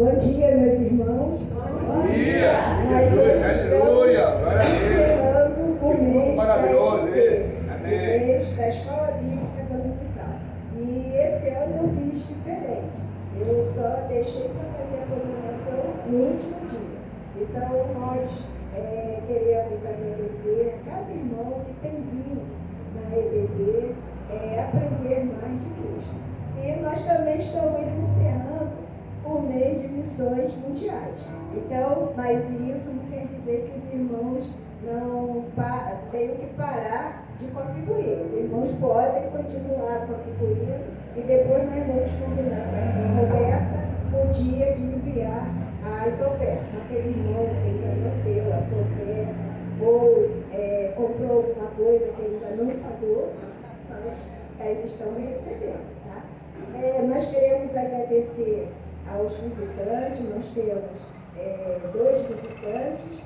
Bom dia, meus irmãos. Bom dia. Nós hoje Aleluia. estamos encerrando o mês Maravilhoso, da isso. o Amém. mês da Escola Bíblica Dominical. E esse ano eu fiz diferente. Eu só deixei para fazer a comemoração no último dia. Então, nós queremos agradecer a cada irmão que tem vindo na EBD aprender mais de Cristo. E nós também estamos encerrando o mês de missões mundiais. Então, mas isso não quer dizer que os irmãos não tenham que parar de contribuir. Os irmãos podem continuar contribuindo e depois nós vamos combinar com a irmã Roberta o dia de enviar as ofertas. Aquele irmão que ainda não deu a sua oferta ou comprou alguma coisa que ainda não pagou, nós ainda estamos recebendo. Tá? Nós queremos agradecer aos visitantes, nós temos 2 visitantes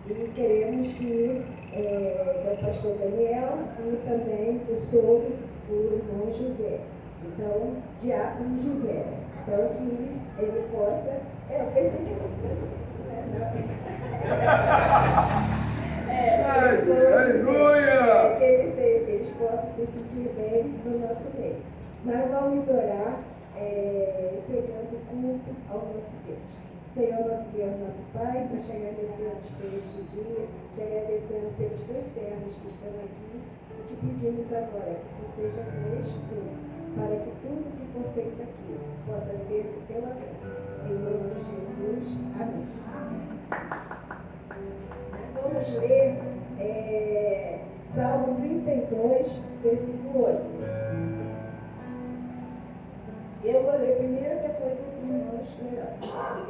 e queremos que o pastor Daniel e também o sogro, o irmão José. Então, diácono José. Então, que ele possa... eu pensei que não fosse. Aleluia! Que eles possam se sentir bem no nosso meio. Nós vamos orar entregando culto ao nosso Deus. Senhor, nosso Deus, nosso Pai, nós te agradecemos por este dia, te agradecemos pelos teus servos que estão aqui e te pedimos agora que tu seja conosco, para que tudo que for feito aqui possa ser do teu agrado. Em nome de Jesus, amém. Vamos ler Salmo 32, versículo 8. Eu vou ler primeiro, depois os irmãos lerão.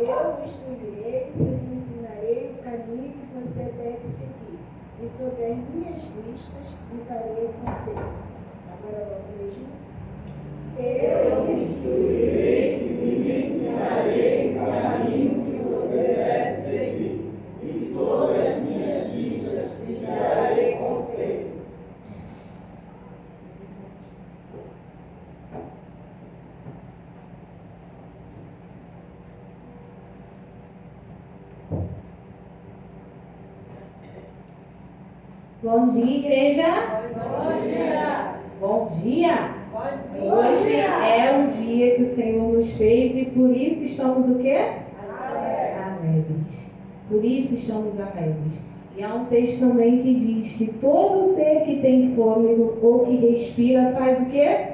Eu o instruirei e lhe ensinarei o caminho que você deve seguir, e sobre as minhas vistas lhe darei conselho. Agora vamos ler junto. Eu o instruirei e lhe ensinarei o caminho que você deve seguir, e sobre as minhas vistas lhe darei conselho. Bom dia, igreja. Bom dia. Bom dia. Bom dia. Hoje é o dia que o Senhor nos fez e por isso estamos o quê? Alegres. Por isso estamos alegres. E há um texto também que diz que todo ser que tem fôlego ou que respira faz o quê?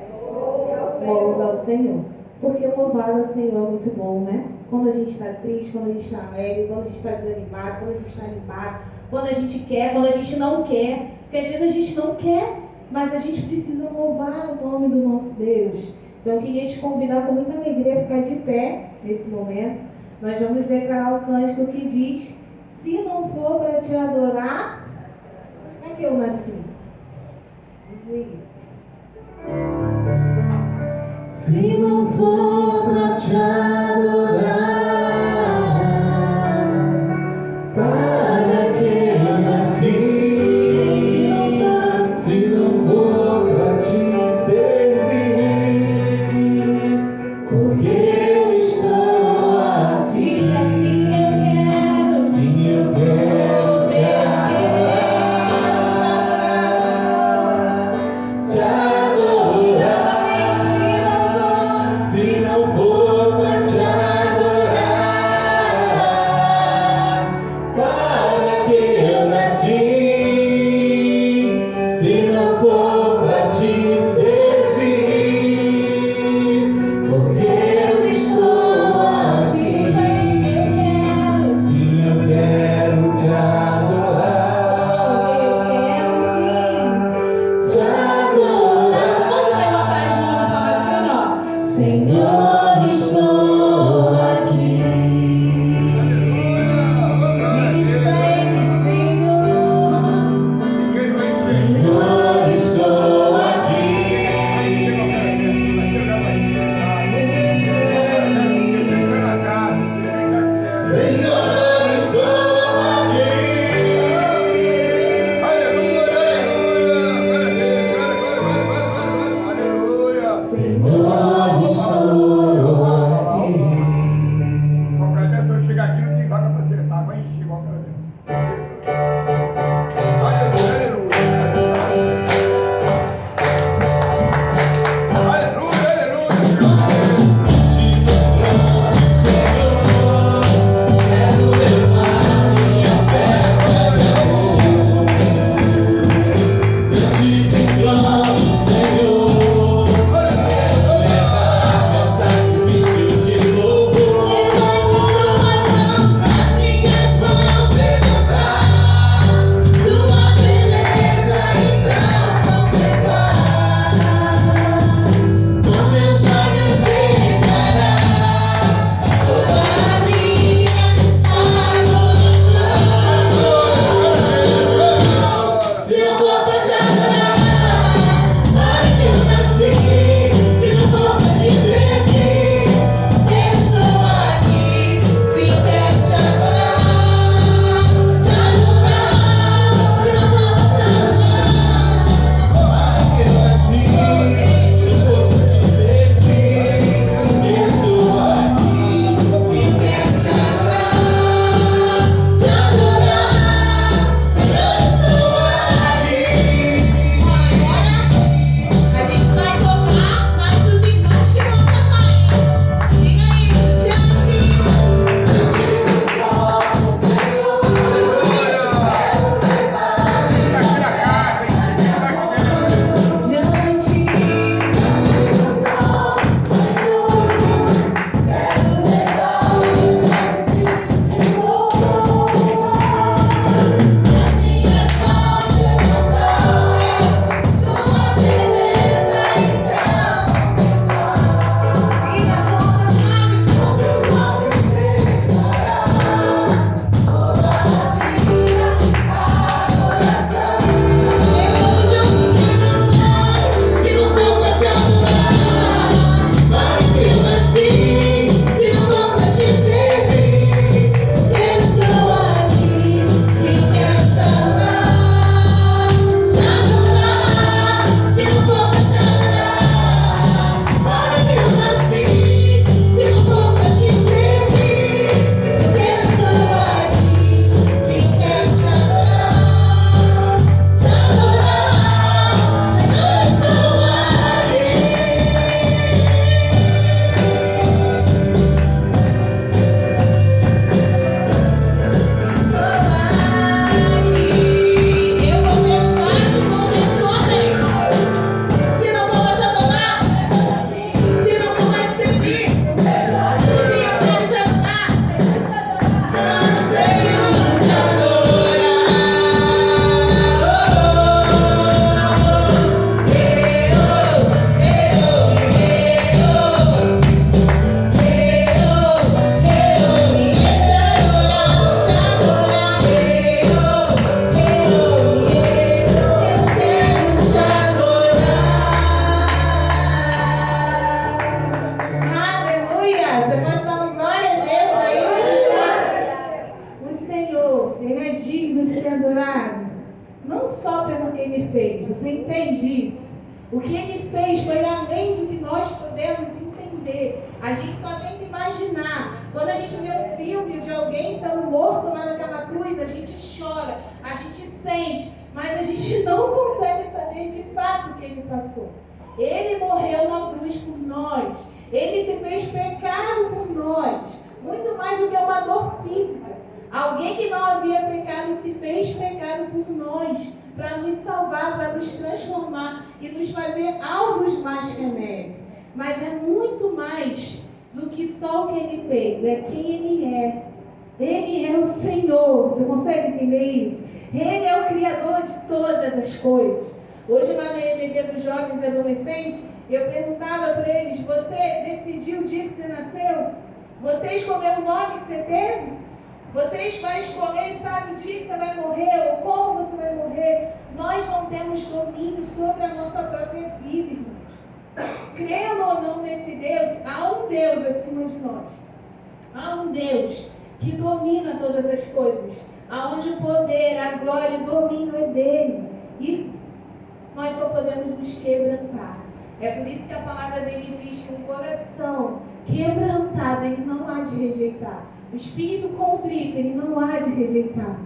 Louva ao Senhor. Porque louvar ao Senhor é muito bom, né? Quando a gente está triste, quando a gente está alegre, quando a gente está desanimado, quando a gente está animado, quando a gente quer, quando a gente não quer. Porque às vezes a gente não quer, mas a gente precisa louvar o nome do nosso Deus. Então eu queria te convidar com muita alegria a ficar de pé nesse momento. Nós vamos declarar o cântico que diz: se não for para te adorar, como é que eu nasci? Vamos ver isso. Se não for para te adorar, para que eu nasci? Se não for pra te servir, porque eu estou aqui. Assim eu quero, Sim, eu quero te adorar. Se não for pra te adorar, para que eu nasci? Se não for pra te servir, porque eu estou aqui. Sim, eu quero te adorar. Te adorar. Senhor, estou aqui. Senhor, estou aqui. Senhor, estou aqui. Senhor, estou aqui. O que ele fez foi além do que nós podemos entender. A gente só tem que imaginar. Quando a gente vê um filme de alguém sendo morto lá naquela cruz, a gente chora, a gente sente, mas a gente não consegue saber de fato o que ele passou. Ele morreu na cruz por nós. Ele se fez pecado por nós. Muito mais do que uma dor física. Alguém que não havia pecado se fez pecado por nós, para nos salvar, para nos transformar e nos fazer alvos mais que a neve. Mas é muito mais do que só o que ele fez, é quem ele é. Ele é o Senhor, você consegue entender isso? Ele é o Criador de todas as coisas. Hoje lá na EBD dos Jovens e Adolescentes, eu perguntava para eles, você decidiu o dia que você nasceu? Você escolheu o nome que você teve? Você vai escolher, sabe, o dia que você vai morrer, ou como você vai morrer? Nós não temos domínio sobre a nossa própria vida, irmãos. Crendo ou não nesse Deus, há um Deus acima de nós. Há um Deus que domina todas as coisas. Aonde o poder, a glória e o domínio é dele. E nós só podemos nos quebrantar. É por isso que a palavra dele diz que o coração quebrantado ele não há de rejeitar. O espírito contrito ele não há de rejeitar.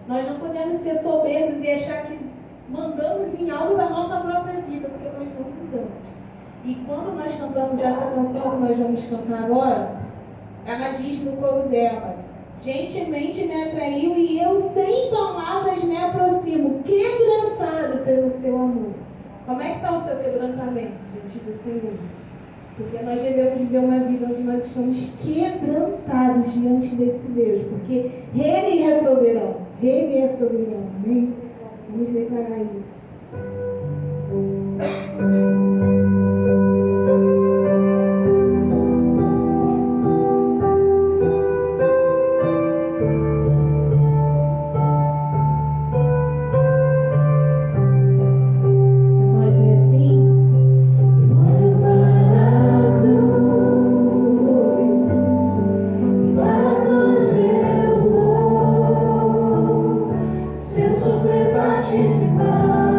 Nós não podemos ser soberbos e achar que mandamos em algo da nossa própria vida, porque nós não mudamos. E quando nós cantamos essa canção que nós vamos cantar agora, ela diz no coro dela: gentilmente me atraiu e eu sem palavras me aproximo, quebrantado pelo seu amor. Como é que está o seu quebrantamento diante do Senhor? Porque nós devemos viver uma vida onde nós estamos quebrantados diante desse Deus, porque Ele é soberano. Ele é soberano, amém? Vamos declarar isso. Participar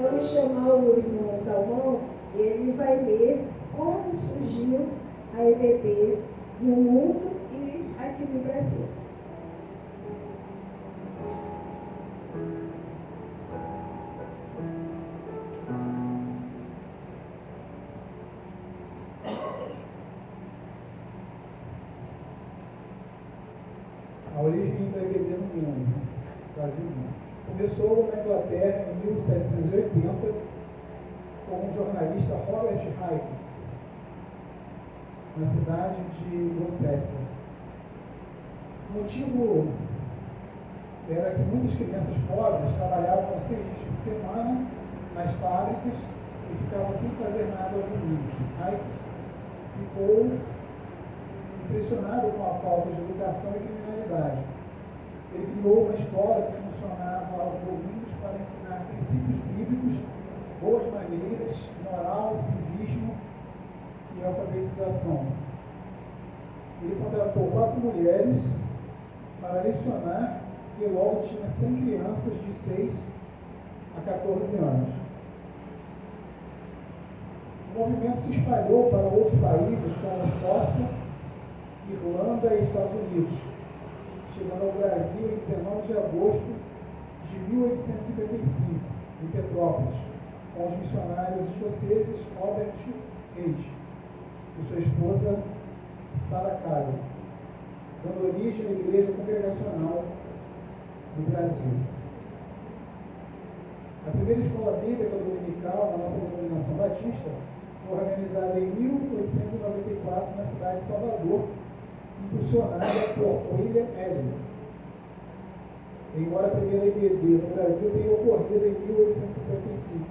Vamos chamar o irmão Dalmão, ele vai ler como surgiu a EBD no mundo e aqui no Brasil. A origem da EBD no mundo, Brasil não. Começou na Inglaterra em 1780 com o jornalista Robert Hikes, na cidade de Gloucester. O motivo era que muitas crianças pobres trabalhavam 6 dias por semana nas fábricas e ficavam sem fazer nada aos domingos. Hikes ficou impressionado com a falta de educação e criminalidade. Ele escola que funcionava aos domingos para ensinar princípios bíblicos, boas maneiras, moral, civismo e alfabetização. Ele contratou 4 mulheres para lecionar e logo tinha 100 crianças de 6 a 14 anos. O movimento se espalhou para outros países como Escócia, Irlanda e Estados Unidos, chegando ao Brasil em 19 de agosto de 1855, em Petrópolis, com os missionários escoceses Robert Reid e sua esposa Sarah Caley, dando origem à Igreja Congregacional do Brasil. A primeira escola bíblica dominical na nossa denominação batista foi organizada em 1894 na cidade de Salvador, impulsionada por William Elliot. Embora a primeira IBD no Brasil tenha ocorrido em 1855,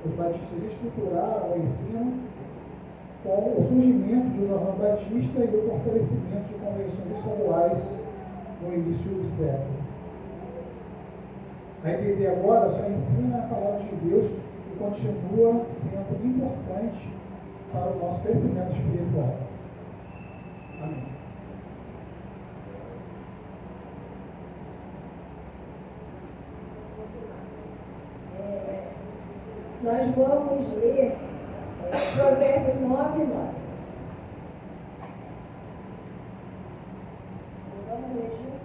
os batistas estruturaram o ensino com o surgimento do Jornal Batista e o fortalecimento de convenções estaduais no início do século. A IBD agora só ensina a palavra de Deus e continua sendo importante para o nosso crescimento espiritual. Amém. Nós vamos ler Provérbios 9:9. Vamos ler junto?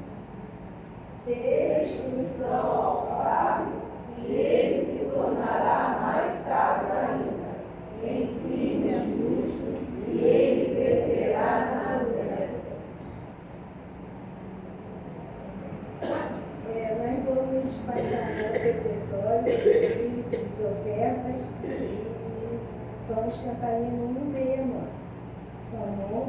Dê instrução ao sábio, e ele se tornará mais sábio ainda. Ensine ao justo, e ele crescerá na dureza. Nós vamos passar no secretório dos dízimos e ofertas e vamos cantar hino 169. Tá bom?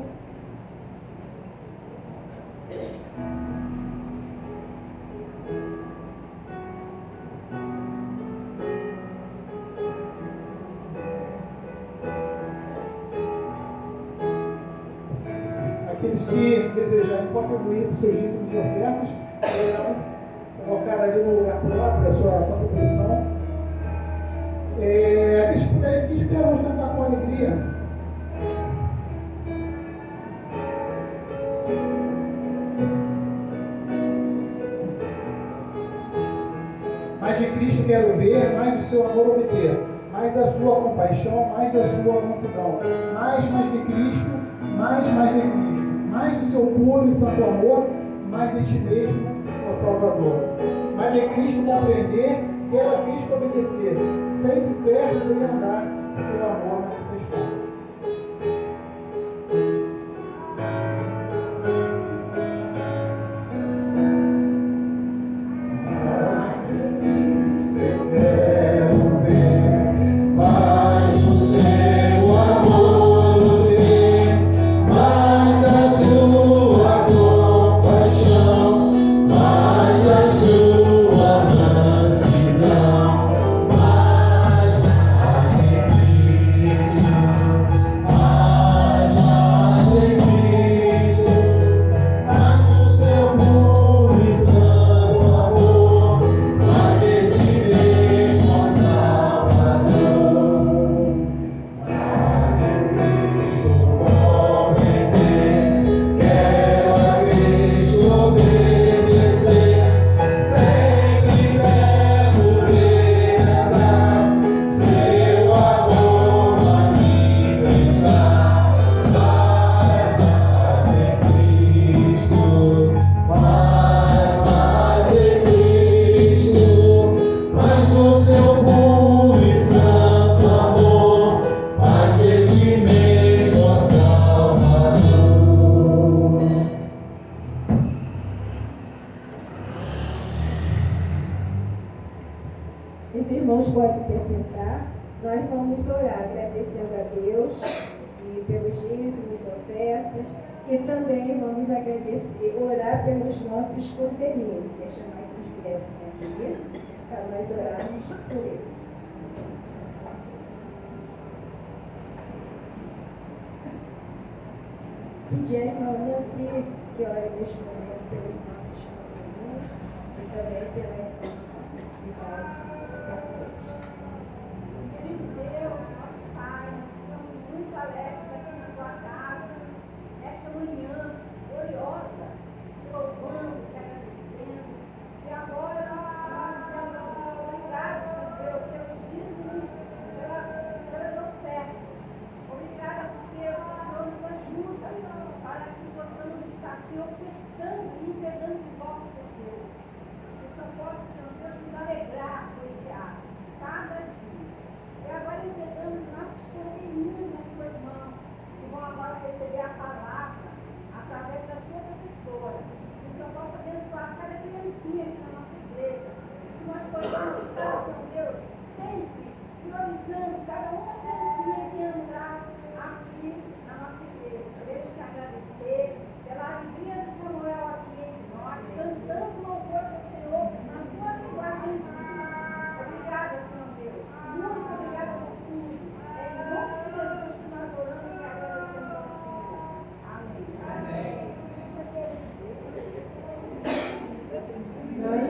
Aqueles que desejarem contribuir com seus dízimos e ofertas, colocar ali no lugar próprio a sua contribuição. Aqueles que puderem vir de pé, vamos cantar com alegria. Mais de Cristo quero ver, mais do seu amor obter, mais da sua compaixão, mais da sua mansidão, mais de Cristo, mais de Cristo, mais do seu puro e santo amor, mais de ti mesmo, ó Salvador. Mais de Cristo compreender, quero a Cristo obedecer, sempre perto de andar, seu amor manifestar. Os irmãos podem se sentar. Nós vamos orar, agradecendo a Deus e pelos dízimos e ofertas. E também vamos agradecer, orar pelos nossos conterrâneos. Quer chamar que eles viessem aqui para nós orarmos por eles. Pedir a irmã Nancy que ore neste momento pelos nossos conterrâneos e também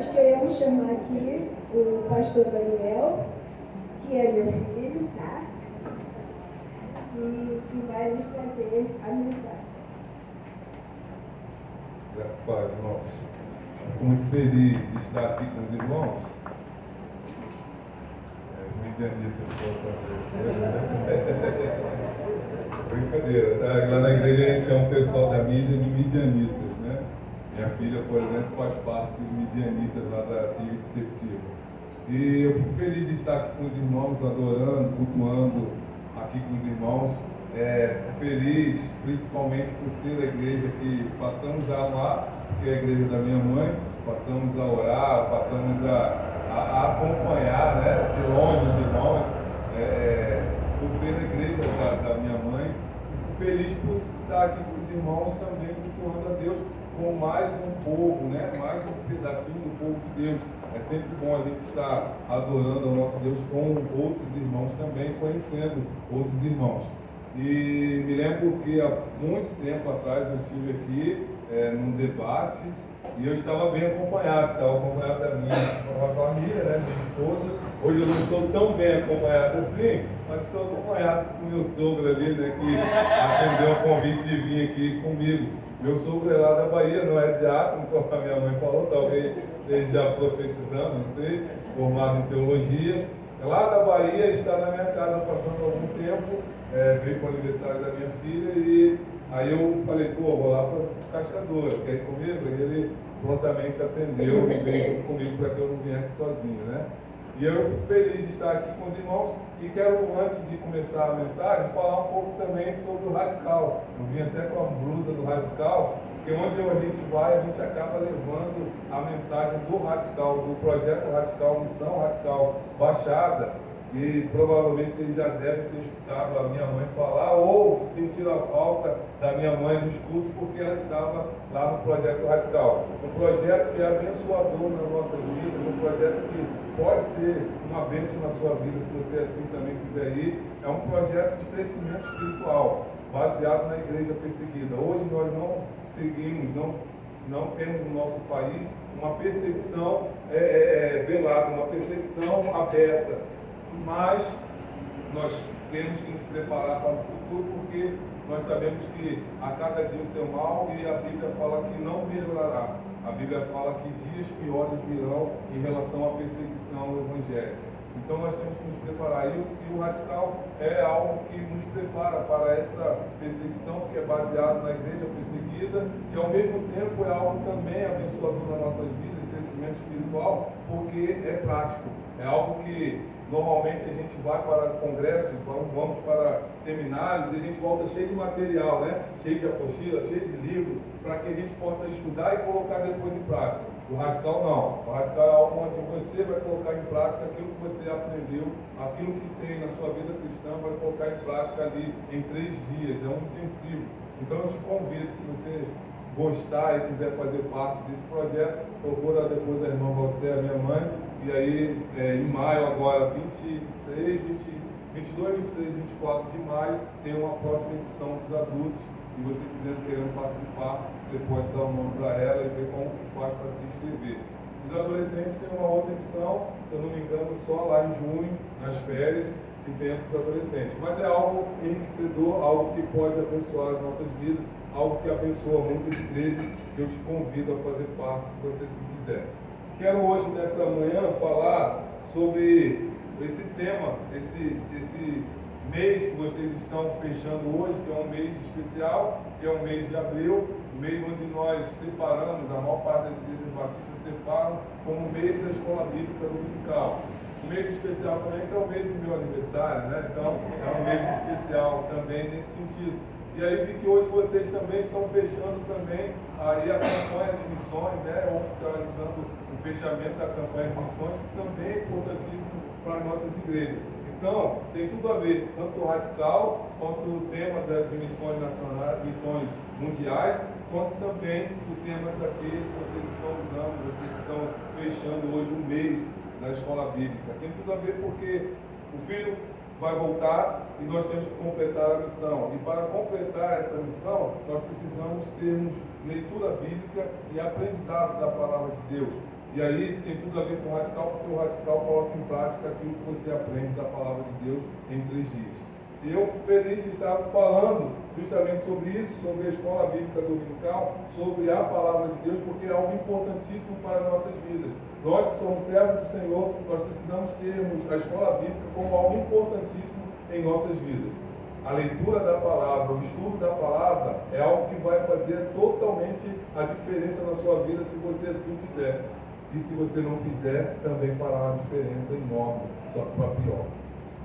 nós queremos chamar aqui o pastor Daniel, que é meu filho, tá? E que vai nos trazer a mensagem. Graças a Deus, irmãos. Fico muito feliz de estar aqui com os irmãos. Os medianitas Brincadeira, tá? Lá na igreja a gente chama o pessoal da mídia de medianitas, né? Minha filha, por exemplo, faz parte dos medianitas lá da Rio de Septiba. E eu fico feliz de estar aqui com os irmãos, adorando, cultuando aqui com os irmãos. Feliz, principalmente por ser a igreja que passamos a amar, que é a igreja da minha mãe, passamos a orar, passamos a acompanhar, né, de longe os irmãos, por ser a igreja da minha mãe. Fico feliz por estar aqui com os irmãos também cultuando a Deus com mais um povo, né, mais um pedacinho do povo de Deus. É sempre bom a gente estar adorando ao nosso Deus com outros irmãos também, conhecendo outros irmãos. E me lembro que há muito tempo atrás eu estive aqui num debate e eu estava bem acompanhado da minha família, né, minha esposa. Hoje eu não estou tão bem acompanhado assim, mas estou acompanhado com meu sogro ali, né, que atendeu o convite de vir aqui comigo. Meu sogro é lá da Bahia, não é diácono, como a minha mãe falou, talvez seja já profetizando, não sei, formado em teologia. Lá da Bahia, está na minha casa passando algum tempo, veio para o aniversário da minha filha e aí eu falei, pô, vou lá para Cascadura, quer ir comigo? E ele prontamente atendeu e veio comigo para que eu não viesse sozinho, né? E eu fico feliz de estar aqui com os irmãos e quero, antes de começar a mensagem, falar um pouco também sobre o Radical. Eu vim até com a blusa do Radical, porque onde a gente vai, a gente acaba levando a mensagem do Radical, do projeto Radical, Missão Radical Baixada. E provavelmente vocês já devem ter escutado a minha mãe falar ou sentido a falta da minha mãe nos cultos, porque ela estava lá no Projeto Radical. Um projeto que é abençoador nas nossas vidas, um projeto que pode ser uma bênção na sua vida, se você assim também quiser ir. É um projeto de crescimento espiritual, baseado na igreja perseguida. Hoje nós não seguimos, não temos no nosso país uma perseguição velada, uma perseguição aberta. Mas nós temos que nos preparar para o futuro, porque nós sabemos que a cada dia o seu mal, e a Bíblia fala que não melhorará. A Bíblia fala que dias piores virão em relação à perseguição evangélica. Então nós temos que nos preparar. E o Radical é algo que nos prepara para essa perseguição, que é baseado na igreja perseguida, e ao mesmo tempo é algo também abençoador nas nossas vidas, de crescimento espiritual, porque é prático. É algo que normalmente a gente vai para congressos, vamos para seminários e a gente volta cheio de material, né? Cheio de apostila, cheio de livro, para que a gente possa estudar e colocar depois em prática. O Radical não. O Radical é algo onde você vai colocar em prática aquilo que você aprendeu, aquilo que tem na sua vida cristã, vai colocar em prática ali em 3 dias. É um intensivo. Então eu te convido, se você gostar e quiser fazer parte desse projeto, procura depois a irmã Valdiceia, minha mãe. E aí, em maio agora, 22, 23, 24 de maio, tem uma próxima edição dos adultos. E você querendo participar, você pode dar o nome para ela e ver como faz para se inscrever. Os adolescentes têm uma outra edição, se eu não me engano, só lá em junho, nas férias, que tem os adolescentes. Mas é algo enriquecedor, algo que pode abençoar as nossas vidas, algo que abençoa muito a igreja, que eu te convido a fazer parte, se você se quiser. Quero hoje, nessa manhã, falar sobre esse tema, esse mês que vocês estão fechando hoje, que é um mês especial, que é o mês de abril, o mês onde nós separamos, a maior parte das igrejas batistas separam como o mês da escola bíblica dominical. Um mês especial também, que é o mês do meu aniversário, né? Então, é um mês especial também nesse sentido. E aí vi que hoje vocês também estão fechando também aí a campanha de missões, né? Oficializando o fechamento da campanha de missões, que também é importantíssimo para as nossas igrejas. Então, tem tudo a ver, tanto o Radical, quanto o tema de missões nacionais, missões mundiais, quanto também o tema daqui que vocês estão usando, vocês estão fechando hoje um mês na escola bíblica. Tem tudo a ver porque o filho vai voltar e nós temos que completar a missão. E para completar essa missão, nós precisamos termos leitura bíblica e aprendizado da palavra de Deus. E aí tem tudo a ver com o radical, porque o radical coloca em prática aquilo que você aprende da palavra de Deus em 3 dias. E eu fico feliz de estar falando justamente sobre isso, sobre a escola bíblica dominical, sobre a palavra de Deus, porque é algo importantíssimo para as nossas vidas. Nós que somos servos do Senhor, nós precisamos termos a escola bíblica como algo importantíssimo em nossas vidas. A leitura da palavra, o estudo da palavra é algo que vai fazer totalmente a diferença na sua vida se você assim fizer. E se você não fizer, também fará uma diferença enorme, só que para pior.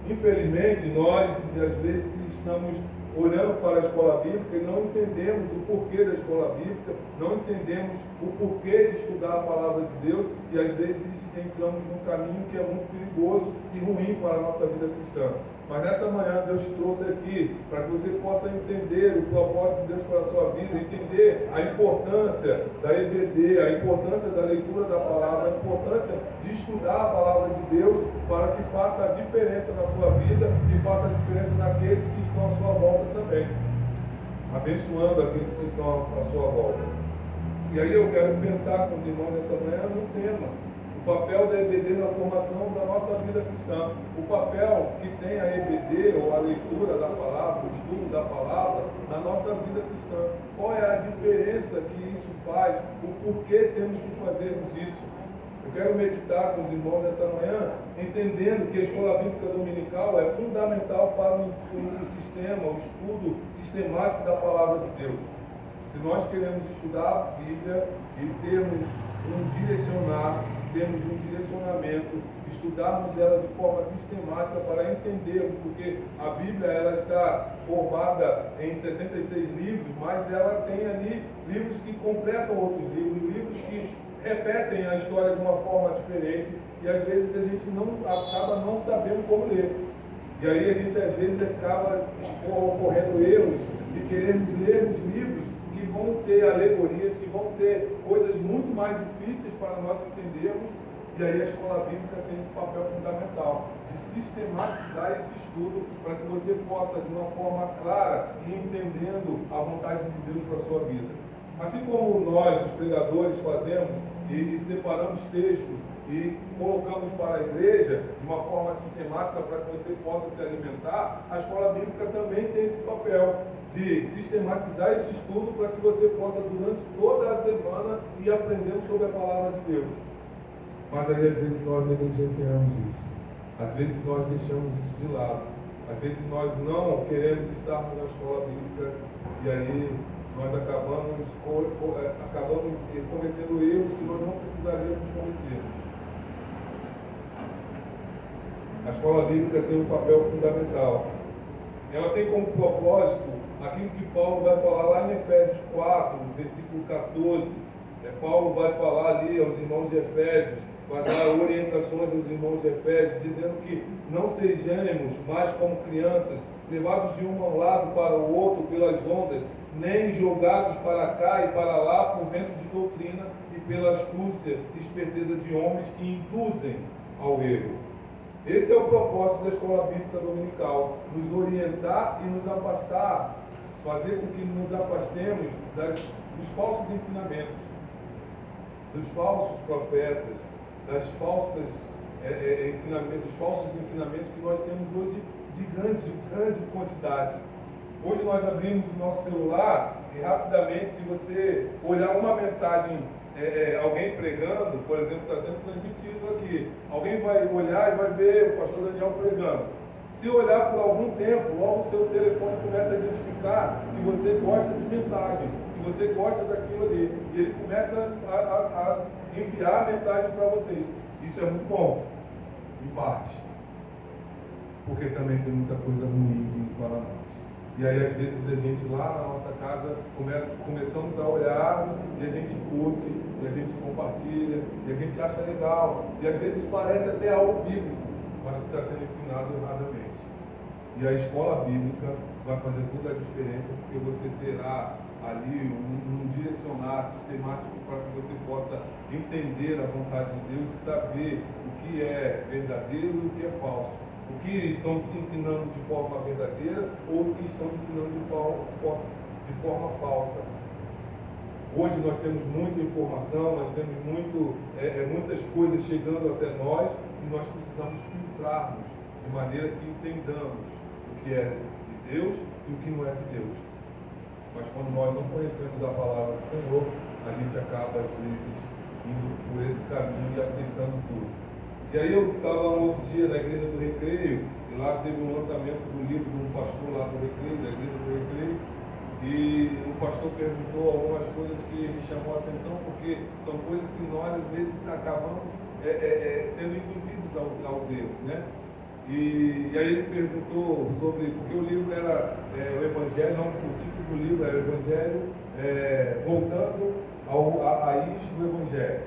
Infelizmente, nós às vezes estamos olhando para a escola bíblica e não entendemos o porquê da escola bíblica, não entendemos o porquê de estudar a palavra de Deus e às vezes entramos num caminho que é muito perigoso e ruim para a nossa vida cristã. Mas nessa manhã Deus te trouxe aqui para que você possa entender o propósito de Deus para a sua vida, entender a importância da EBD, a importância da leitura da palavra, a importância de estudar a palavra de Deus para que faça a diferença na sua vida e faça a diferença naqueles que estão à sua volta também, abençoando aqueles que estão à sua volta. E aí eu quero pensar com os irmãos nessa manhã no tema. O papel da EBD na formação da nossa vida cristã. O papel que tem a EBD, ou a leitura da palavra, o estudo da palavra, na nossa vida cristã. Qual é a diferença que isso faz? O porquê temos que fazermos isso? Eu quero meditar com os irmãos nessa manhã, entendendo que a escola bíblica dominical é fundamental para o sistema, o estudo sistemático da palavra de Deus. Se nós queremos estudar a Bíblia e termos termos um direcionamento, estudarmos ela de forma sistemática para entendermos, porque a Bíblia ela está formada em 66 livros, mas ela tem ali livros que completam outros livros, livros que repetem a história de uma forma diferente e às vezes a gente acaba não sabendo como ler. E aí a gente às vezes acaba ocorrendo erros de querermos ler os livros que vão ter alegorias, que vão ter coisas muito mais difíceis para nós entendermos, e aí a escola bíblica tem esse papel fundamental de sistematizar esse estudo para que você possa, de uma forma clara, ir entendendo a vontade de Deus para a sua vida. Assim como nós, os pregadores, fazemos e separamos textos e colocamos para a igreja de uma forma sistemática para que você possa se alimentar, a escola bíblica também tem esse papel de sistematizar esse estudo para que você possa, durante toda a semana, ir aprendendo sobre a palavra de Deus. Mas aí, às vezes, nós negligenciamos isso. Às vezes, nós deixamos isso de lado. Às vezes, nós não queremos estar na escola bíblica e aí nós acabamos cometendo erros que nós não precisaríamos cometer. A escola bíblica tem um papel fundamental. Ela tem como propósito aquilo que Paulo vai falar lá em Efésios 4, versículo 14. Paulo vai falar ali aos irmãos de Efésios, vai dar orientações aos irmãos de Efésios, dizendo que não sejamos mais como crianças, levados de um lado para o outro pelas ondas, nem jogados para cá e para lá por vento de doutrina e pela astúcia e esperteza de homens que induzem ao erro. Esse é o propósito da escola bíblica dominical, nos orientar e nos afastar, fazer com que nos afastemos dos falsos ensinamentos, dos falsos profetas, dos falsos ensinamentos que nós temos hoje de grande quantidade. Hoje nós abrimos o nosso celular e rapidamente, se você olhar uma mensagem, alguém pregando, por exemplo, está sendo transmitido aqui, alguém vai olhar e vai ver o pastor Daniel pregando. Se olhar por algum tempo, logo o seu telefone começa a identificar que você gosta de mensagens, que você gosta daquilo ali, e ele começa a enviar a mensagem para vocês. Isso é muito bom, em parte, porque também tem muita coisa ruim vindo para nós. E aí, às vezes, a gente lá na nossa casa começamos a olhar e a gente curte, e a gente compartilha, e a gente acha legal. E às vezes parece até algo bíblico, mas que está sendo ensinado erradamente. E a escola bíblica vai fazer toda a diferença, porque você terá ali um direcionar sistemático para que você possa entender a vontade de Deus e saber o que é verdadeiro e o que é falso. O que estão ensinando de forma verdadeira ou o que estão ensinando de forma falsa. Hoje nós temos muita informação, nós temos muitas coisas chegando até nós e nós precisamos filtrarmos de maneira que entendamos o que é de Deus e o que não é de Deus. Mas quando nós não conhecemos a palavra do Senhor, a gente acaba às vezes indo por esse caminho e aceitando tudo. E aí eu estava um outro dia na igreja do Recreio, e lá teve um lançamento do livro de um pastor lá do Recreio, da igreja do Recreio, e o pastor perguntou algumas coisas que me chamou a atenção, porque são coisas que nós às vezes acabamos sendo induzidos aos erros, né? E aí ele perguntou sobre, porque o livro era o Evangelho, não, o título do livro era o Evangelho, voltando à raiz do Evangelho.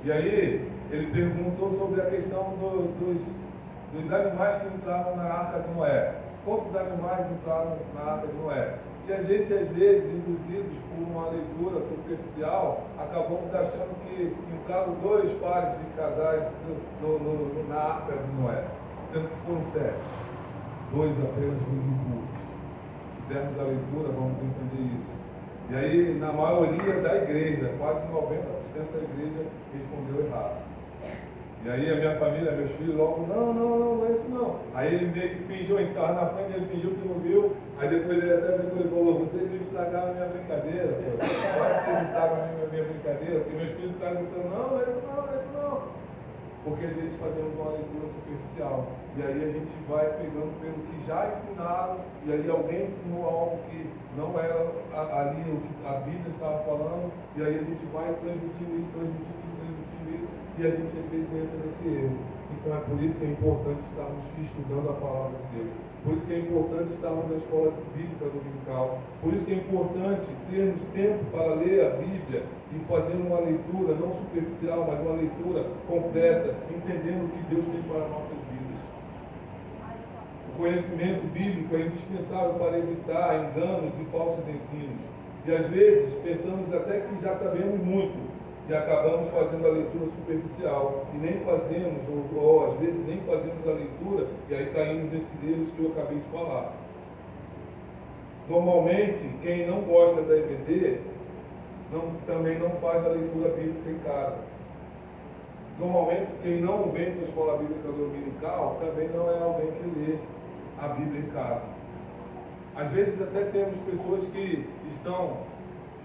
E aí ele perguntou sobre a questão dos animais que entraram na Arca de Noé. Quantos animais entraram na Arca de Noé? E a gente, às vezes, induzidos por uma leitura superficial, acabamos achando que entraram 2 pares de casais na Arca de Noé, sendo que foram 7. 2 apenas dos impuros. Se fizermos a leitura, vamos entender isso. E aí, na maioria da igreja, quase 90% da igreja respondeu errado. E aí a minha família, meus filhos, logo, não é isso não. Aí ele meio que fingiu, a gente estava na frente, ele fingiu que não viu. Aí depois ele até brincou e falou, vocês iam estragar a minha brincadeira. Pô. Vocês estragam a minha brincadeira, porque meus filhos estavam gritando, não é isso não. Porque às vezes fazemos uma leitura superficial. E aí a gente vai pegando pelo que já ensinaram, e aí alguém ensinou algo que não era ali o que a Bíblia estava falando, e aí a gente vai transmitindo isso, e a gente às vezes entra nesse erro. Então é por isso que é importante estarmos estudando a palavra de Deus. Por isso que é importante estarmos na escola bíblica dominical. Por isso que é importante termos tempo para ler a Bíblia e fazer uma leitura, não superficial, mas uma leitura completa, entendendo o que Deus tem para nossas vidas. O conhecimento bíblico é indispensável para evitar enganos e falsos ensinos. E às vezes pensamos até que já sabemos muito, e acabamos fazendo a leitura superficial e nem fazemos, ou às vezes nem fazemos a leitura e aí caímos nesses erros que eu acabei de falar. Normalmente, quem não gosta da EBD também não faz a leitura bíblica em casa. Normalmente, quem não vem para a escola bíblica dominical também não é alguém que lê a Bíblia em casa. Às vezes até temos pessoas que estão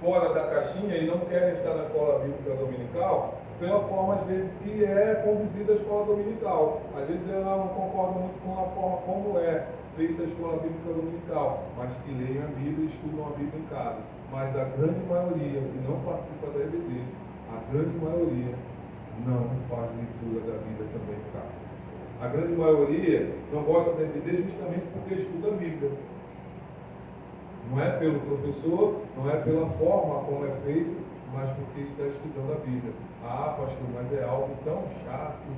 fora da caixinha e não querem estar na escola bíblica dominical, pela forma, às vezes, que é conduzida a escola dominical. Às vezes ela não concorda muito com a forma como é feita a escola bíblica dominical, mas que leem a Bíblia e estudam a Bíblia em casa. Mas a grande maioria que não participa da EBD, a grande maioria não faz leitura da Bíblia também em casa. A grande maioria não gosta da EBD justamente porque estuda a Bíblia. Não é pelo professor, não é pela forma como é feito, mas porque está estudando a Bíblia. Ah, pastor, mas é algo tão chato.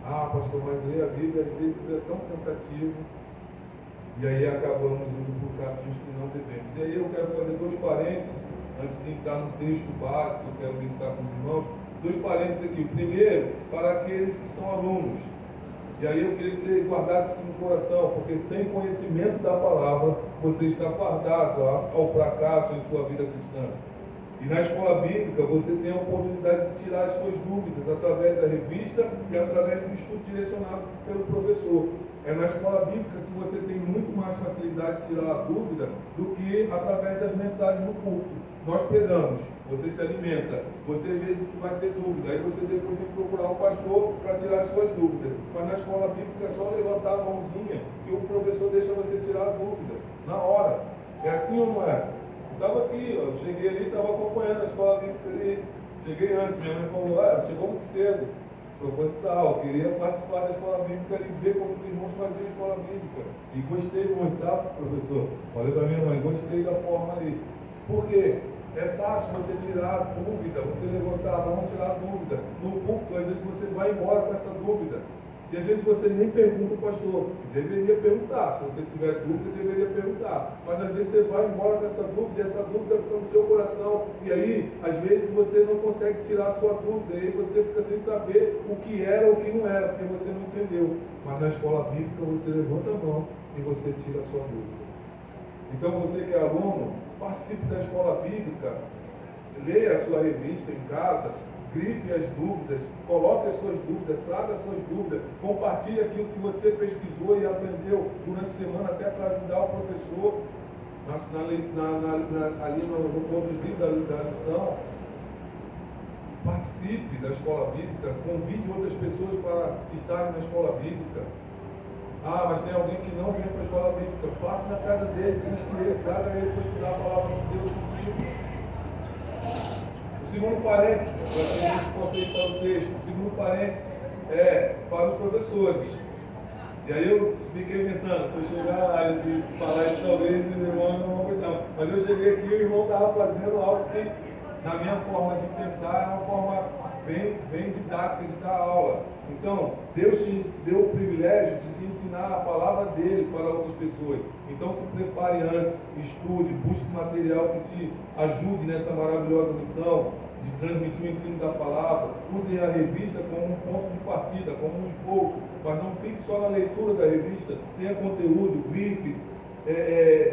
Ah, pastor, mas ler a Bíblia às vezes é tão cansativo. E aí acabamos indo por caminhos que não devemos. E aí eu quero fazer 2 parênteses, antes de entrar no texto básico, eu quero visitar com os irmãos. 2 parênteses aqui. Primeiro, para aqueles que são alunos. E aí eu queria que você guardasse isso no coração, porque sem conhecimento da palavra, você está fardado ao fracasso em sua vida cristã. E na escola bíblica, você tem a oportunidade de tirar as suas dúvidas através da revista e através do estudo direcionado pelo professor. É na escola bíblica que você tem muito mais facilidade de tirar a dúvida do que através das mensagens no culto. Nós pregamos, você se alimenta, você às vezes vai ter dúvida, aí você depois tem que procurar um pastor para tirar as suas dúvidas. Mas na escola bíblica é só levantar a mãozinha que o professor deixa você tirar a dúvida, na hora. É assim ou não é? Eu estava aqui, eu cheguei ali, estava acompanhando a escola bíblica ali. Cheguei antes, minha mãe falou, chegou muito cedo. Proposital, eu queria participar da escola bíblica e ver como os irmãos faziam a escola bíblica. E gostei muito, tá, professor? Falei para minha mãe, gostei da forma ali. Por quê? É fácil você tirar a dúvida, você levantar a mão e tirar a dúvida. No púlpito, às vezes você vai embora com essa dúvida. E às vezes você nem pergunta ao pastor. Deveria perguntar. Se você tiver dúvida, deveria perguntar. Mas às vezes você vai embora com essa dúvida e essa dúvida fica no seu coração. E aí, às vezes, você não consegue tirar a sua dúvida. E aí você fica sem saber o que era ou o que não era, porque você não entendeu. Mas na escola bíblica, você levanta a mão e você tira a sua dúvida. Então, você que é aluno, participe da escola bíblica leia a sua revista em casa, grife as dúvidas, coloque as suas dúvidas, traga as suas dúvidas, compartilhe aquilo que você pesquisou e aprendeu durante a semana, até para ajudar o professor ali no conduzir da lição. Participe da escola bíblica, convide outras pessoas para estarem na escola bíblica. Ah, mas tem alguém que não vem para a escola bíblica, passe na casa dele, busque ele, traga ele para estudar a palavra de Deus contigo. O segundo parênteses, para que a gente possa ir para o texto, o segundo parênteses é para os professores. E aí eu fiquei pensando, se eu chegar lá de falar isso, talvez os irmãos não vão gostar. Mas eu cheguei aqui e o irmão estava fazendo algo que, na minha forma de pensar, é uma forma bem didática de dar aula. Então, Deus te deu o privilégio de te ensinar a palavra dele para outras pessoas. Então, se prepare antes, estude, busque material que te ajude nessa maravilhosa missão de transmitir o ensino da palavra. Use a revista como um ponto de partida, como um esboço, mas não fique só na leitura da revista. Tenha conteúdo, grife,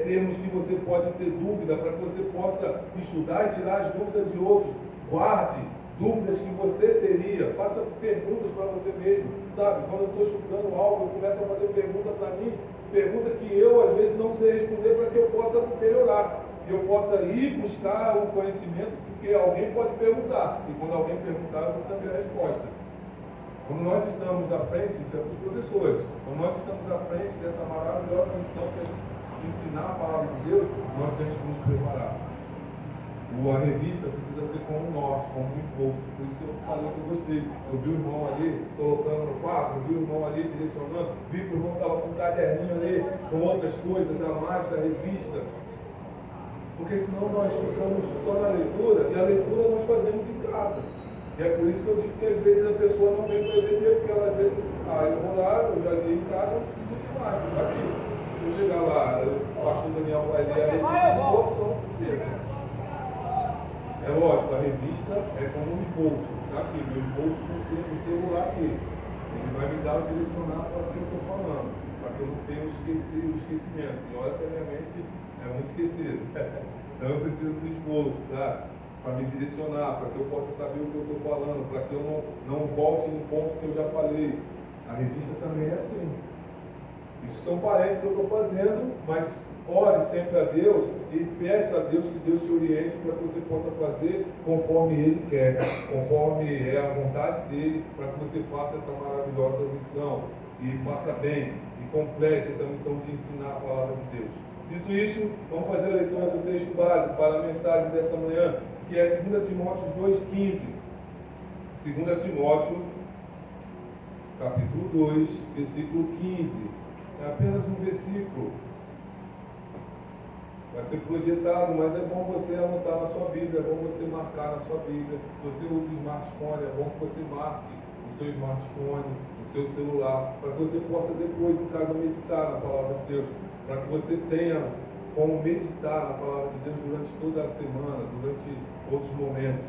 termos que você pode ter dúvida, para que você possa estudar e tirar as dúvidas de outros. Guarde dúvidas que você teria, faça perguntas para você mesmo, sabe? Quando eu estou estudando algo, eu começo a fazer pergunta para mim, pergunta que eu às vezes não sei responder, para que eu possa melhorar, que eu possa ir buscar o conhecimento, porque alguém pode perguntar, e quando alguém perguntar, eu vou saber a resposta. Quando nós estamos à frente, isso é para os professores, quando nós estamos à frente dessa maravilhosa missão que é de ensinar a palavra de Deus, nós temos que nos preparar. A revista precisa ser como um norte, como um esboço. Por isso que eu falei que eu gostei. Eu vi o irmão ali colocando no quadro, vi o irmão ali direcionando, vi que o irmão estava com um caderninho ali, com outras coisas a mais da revista. Porque senão nós ficamos só na leitura, e a leitura nós fazemos em casa. E é por isso que eu digo que às vezes a pessoa não vem para a EBD, porque ela às vezes, eu vou lá, eu já li em casa, eu não preciso de mais, eu já li. Se eu chegar lá, o pastor Daniel vai ler a revista do outro, então não precisa. É lógico, a revista é como um esboço, está aqui, meu esboço no celular aqui. Ele vai me dar o direcionar para o que eu estou falando, para que eu não tenha o esquecimento. E olha que a minha mente é muito esquecida. Então eu preciso do esboço, sabe? Para me direcionar, para que eu possa saber o que eu estou falando, para que eu não volte no ponto que eu já falei. A revista também é assim. Isso são parênteses que eu estou fazendo, mas ore sempre a Deus e peça a Deus que Deus te oriente para que você possa fazer conforme Ele quer, conforme é a vontade dEle, para que você faça essa maravilhosa missão e faça bem e complete essa missão de ensinar a palavra de Deus. Dito isso, vamos fazer a leitura do texto básico para a mensagem desta manhã, que é 2 Timóteo 2,15. 2 Timóteo, capítulo 2, versículo 15. É apenas um versículo. Vai ser projetado, mas é bom você anotar na sua Bíblia, é bom você marcar na sua Bíblia. Se você usa smartphone, é bom que você marque o seu smartphone, o seu celular, para que você possa depois, em casa, meditar na palavra de Deus, para que você tenha como meditar na palavra de Deus durante toda a semana, durante outros momentos.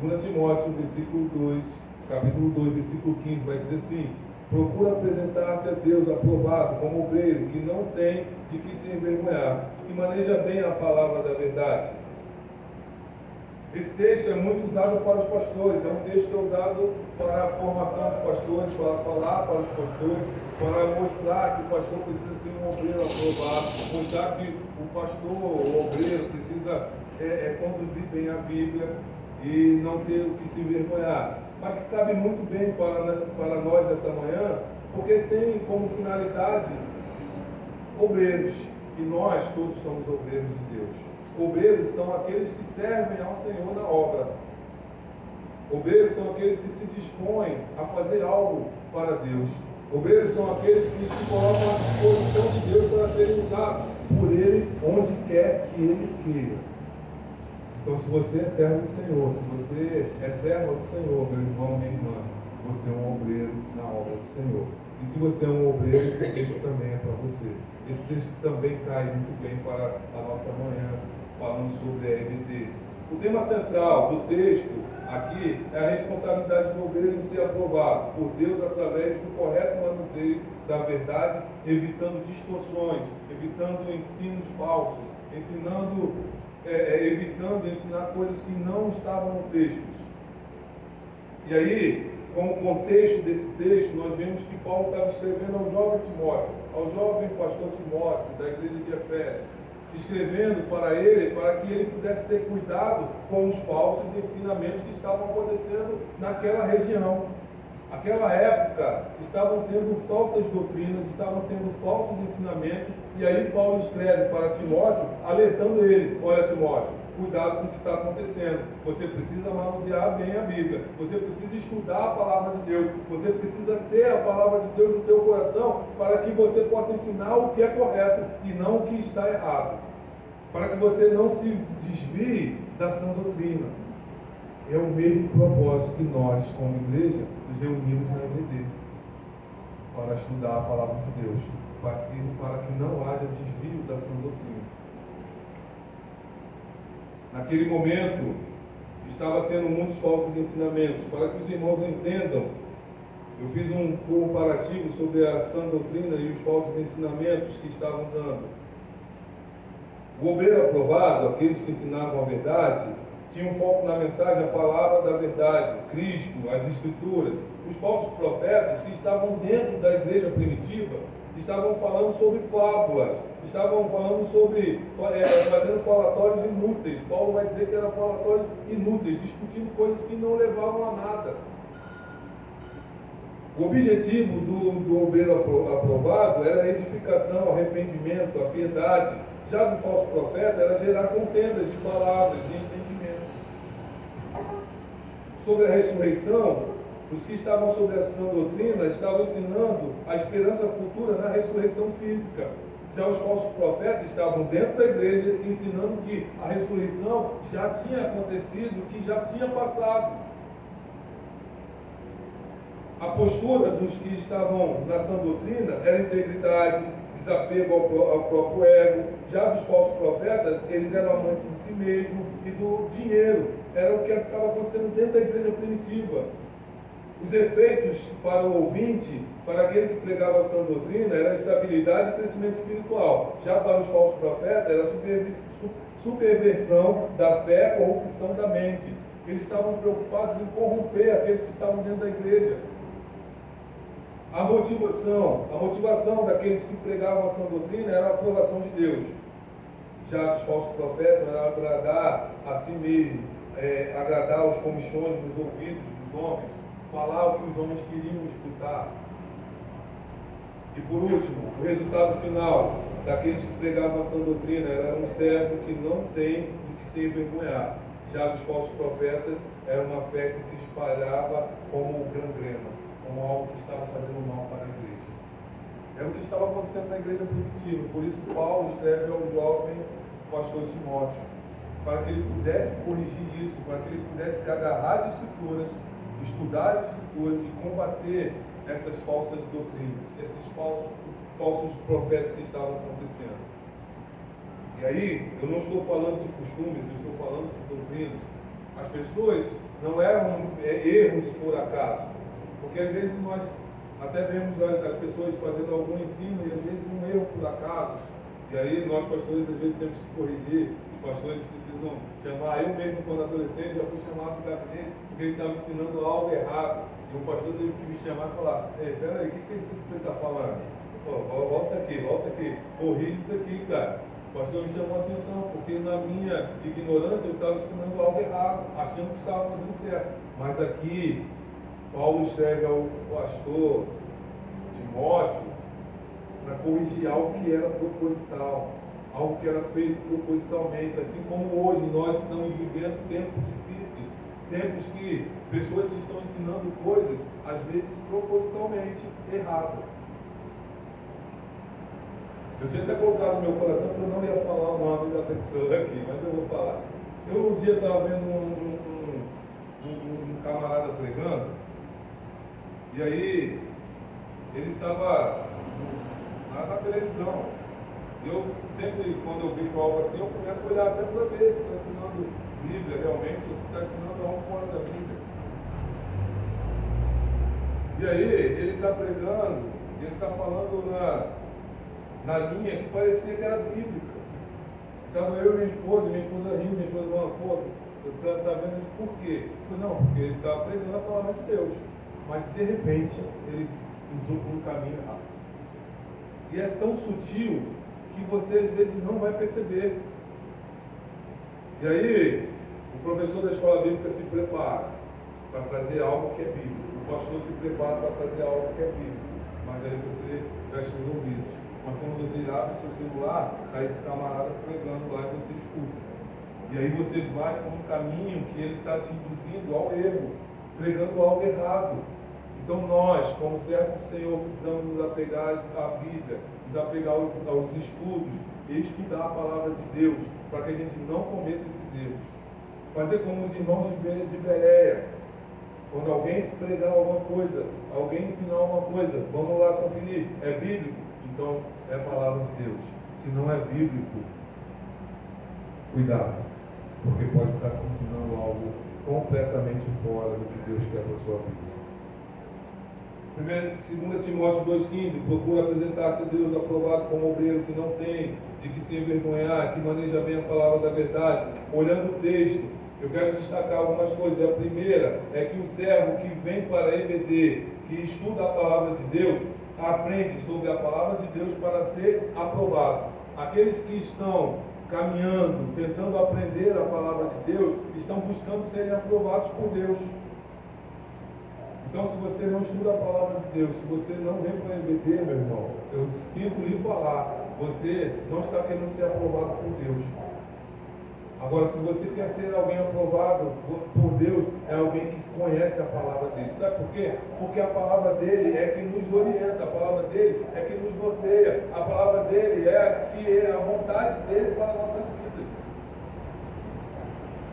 2 Timóteo, versículo 2, capítulo 2, versículo 15, vai dizer assim: procura apresentar-te a Deus aprovado, como obreiro, que não tem de que se envergonhar, que maneja bem a palavra da verdade. Esse texto é muito usado para os pastores, é um texto que é usado para a formação de pastores, para falar para os pastores, para mostrar que o pastor precisa ser um obreiro aprovado, mostrar que o pastor, o obreiro, precisa conduzir bem a Bíblia e não ter o que se envergonhar. Mas que cabe muito bem para nós nessa manhã, porque tem como finalidade obreiros, e nós todos somos obreiros de Deus. Obreiros são aqueles que servem ao Senhor na obra. Obreiros são aqueles que se dispõem a fazer algo para Deus. Obreiros são aqueles que se colocam à disposição de Deus para serem usados por Ele onde quer que Ele queira. Então, se você é servo do Senhor, se você é servo do Senhor, meu irmão, minha irmã, você é um obreiro na obra do Senhor. E se você é um obreiro, esse texto também é para você. Esse texto também cai muito bem para a nossa manhã, falando sobre a EBD. O tema central do texto aqui é a responsabilidade do obreiro em ser aprovado por Deus através do correto manuseio da verdade, evitando distorções, evitando ensinos falsos, ensinando evitando ensinar coisas que não estavam no texto. E aí, como contexto desse texto, nós vemos que Paulo estava escrevendo ao jovem Timóteo, ao jovem pastor Timóteo, da igreja de Efésios, escrevendo para ele, para que ele pudesse ter cuidado com os falsos ensinamentos que estavam acontecendo naquela região. Naquela época, estavam tendo falsas doutrinas, estavam tendo falsos ensinamentos, e aí Paulo escreve para Timóteo, alertando ele: olha, Timóteo, cuidado com o que está acontecendo. Você precisa manusear bem a Bíblia, você precisa estudar a palavra de Deus, você precisa ter a palavra de Deus no teu coração, para que você possa ensinar o que é correto e não o que está errado, para que você não se desvie da sã doutrina. É o mesmo propósito que nós, como igreja, nos reunimos na EBD, para estudar a palavra de Deus, para que não haja desvio da sã doutrina. Naquele momento, estava tendo muitos falsos ensinamentos. Para que os irmãos entendam, eu fiz um comparativo sobre a sã doutrina e os falsos ensinamentos que estavam dando. O obreiro aprovado, aqueles que ensinavam a verdade, tinham um foco na mensagem, a palavra da verdade, Cristo, as Escrituras. Os falsos profetas que estavam dentro da igreja primitiva estavam falando sobre fábulas, estavam falando sobre, fazendo falatórios inúteis. Paulo vai dizer que eram falatórios inúteis, discutindo coisas que não levavam a nada. O objetivo do obreiro aprovado era a edificação, arrependimento, a piedade. Já do falso profeta era gerar contendas de palavras, de entendimento. Sobre a ressurreição, os que estavam sobre a sã doutrina estavam ensinando a esperança futura na ressurreição física. Já os falsos profetas estavam dentro da igreja ensinando que a ressurreição já tinha acontecido, que já tinha passado. A postura dos que estavam na sã doutrina era integridade, desapego ao próprio ego. Já dos falsos profetas, eles eram amantes de si mesmo e do dinheiro. Era o que estava acontecendo dentro da igreja primitiva. Os efeitos para o ouvinte, para aquele que pregava a sã doutrina, era estabilidade e crescimento espiritual. Já para os falsos profetas, era superversão da fé, corrupção da mente. Eles estavam preocupados em corromper aqueles que estavam dentro da igreja. A motivação daqueles que pregavam a sã doutrina era a aprovação de Deus. Já os falsos profetas era agradar a si mesmo, agradar os comichões nos ouvidos dos homens, falar o que os homens queriam escutar. E por último, o resultado final daqueles que pregavam a sã doutrina era um servo que não tem do que se envergonhar. Já os falsos profetas era uma fé que se espalhava como gangrena, como algo que estava fazendo mal para a igreja. Era o que estava acontecendo na igreja primitiva. Por isso Paulo escreve ao jovem pastor Timóteo, para que ele pudesse corrigir isso, para que ele pudesse se agarrar às Escrituras, estudar as Escrituras e combater essas falsas doutrinas, esses falsos profetas que estavam acontecendo. E aí, eu não estou falando de costumes, eu estou falando de doutrinas. As pessoas não eram erros por acaso, porque às vezes nós até vemos as pessoas fazendo algum ensino e às vezes um erro por acaso. E aí nós pastores às vezes temos que corrigir. Os pastores precisam chamar. Eu mesmo, quando adolescente, já fui chamado do gabinete porque eles estavam ensinando algo errado. E o pastor teve que me chamar e falar: ei, peraí, o que é isso que você está falando? Volta aqui, corrige isso aqui, cara. O pastor me chamou a atenção, porque na minha ignorância eu estava ensinando algo errado, achando que estava fazendo certo. Mas aqui, Paulo escreve ao pastor Timóteo para corrigir algo que era proposital, algo que era feito propositalmente. Assim como hoje nós estamos vivendo tempos difíceis, tempos que pessoas estão ensinando coisas, às vezes propositalmente, erradas. Eu tinha até colocado no meu coração que eu não ia falar o nome da pessoa aqui, mas eu vou falar. Eu um dia estava vendo um camarada pregando, e aí ele estava na televisão. Eu sempre, quando eu vejo algo assim, eu começo a olhar até para ver se está ensinando Bíblia realmente, se está ensinando algo fora da Bíblia. E aí ele está pregando, ele está falando na linha que parecia que era bíblica. Estava eu e minha esposa rindo, minha esposa falando, pô, tá vendo isso por quê? Eu falei, não, porque ele está pregando a palavra de Deus. Mas de repente ele entrou por um caminho errado. E é tão sutil que você às vezes não vai perceber. E aí, o professor da escola bíblica se prepara para trazer algo que é bíblico. O pastor se prepara para trazer algo que é bíblico. Mas aí você fecha os ouvidos. Mas quando você abre seu celular, está esse camarada pregando lá e você escuta. E aí você vai por um caminho que ele está te induzindo ao erro, pregando algo errado. Então nós, como servos do Senhor, precisamos nos apegar à Bíblia, nos apegar aos estudos e estudar a palavra de Deus, para que a gente não cometa esses erros. Fazer como os irmãos de Bereia. Quando alguém pregar alguma coisa, alguém ensinar alguma coisa, vamos lá conferir, é bíblico? Então é a palavra de Deus. Se não é bíblico, cuidado, porque pode estar te ensinando algo completamente fora do que Deus quer para a sua vida. 2 Timóteo 2,15, procura apresentar-se a Deus aprovado como obreiro que não tem de que se envergonhar, que maneja bem a palavra da verdade. Olhando o texto, eu quero destacar algumas coisas. A primeira é que o servo que vem para a EBD, que estuda a palavra de Deus, aprende sobre a palavra de Deus para ser aprovado. Aqueles que estão caminhando, tentando aprender a palavra de Deus, estão buscando serem aprovados por Deus. Então, se você não estuda a palavra de Deus, se você não vem para a EBD, meu irmão, eu sinto lhe falar, você não está querendo ser aprovado por Deus. Agora, se você quer ser alguém aprovado por Deus, é alguém que conhece a palavra dele. Sabe por quê? Porque a palavra dele é que nos orienta, a palavra dele é que nos norteia, a palavra dele é que é a vontade dele para nossas vidas.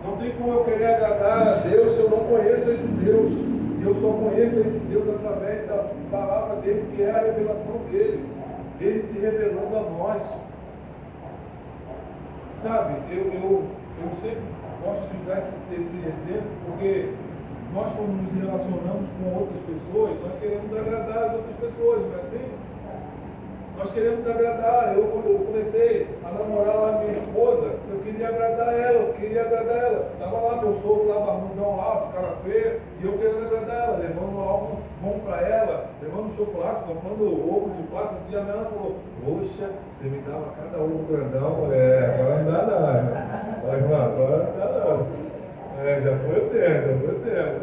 Não tem como eu querer agradar a Deus se eu não conheço esse Deus. E eu só conheço esse Deus através da palavra dele, que é a revelação dele. Ele se revelando a nós. Sabe, eu sempre gosto de usar esse exemplo, porque nós, quando nos relacionamos com outras pessoas, nós queremos agradar as outras pessoas, não é assim? Nós queremos agradar. Quando eu comecei a namorar lá minha esposa, eu queria agradar ela, Estava lá meu sogro lá, barbudão lá, de cara feia, e eu querendo agradar ela, levando algo bom para ela, levando chocolate, comprando ovo de Páscoa. Um dia ela falou, poxa, você me dava cada ovo grandão. Agora não dá não. Mas, irmão, agora não dá não. Já foi o tempo,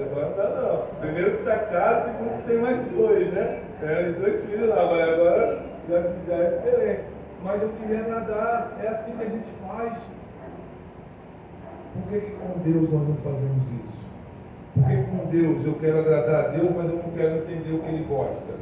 agora não dá não. Primeiro que está caro, segundo que tem mais dois, né? Os dois filhos lá, agora já é diferente. Mas eu queria agradar, é assim que a gente faz. Por que com Deus nós não fazemos isso? Porque com Deus eu quero agradar a Deus, mas eu não quero entender o que Ele gosta.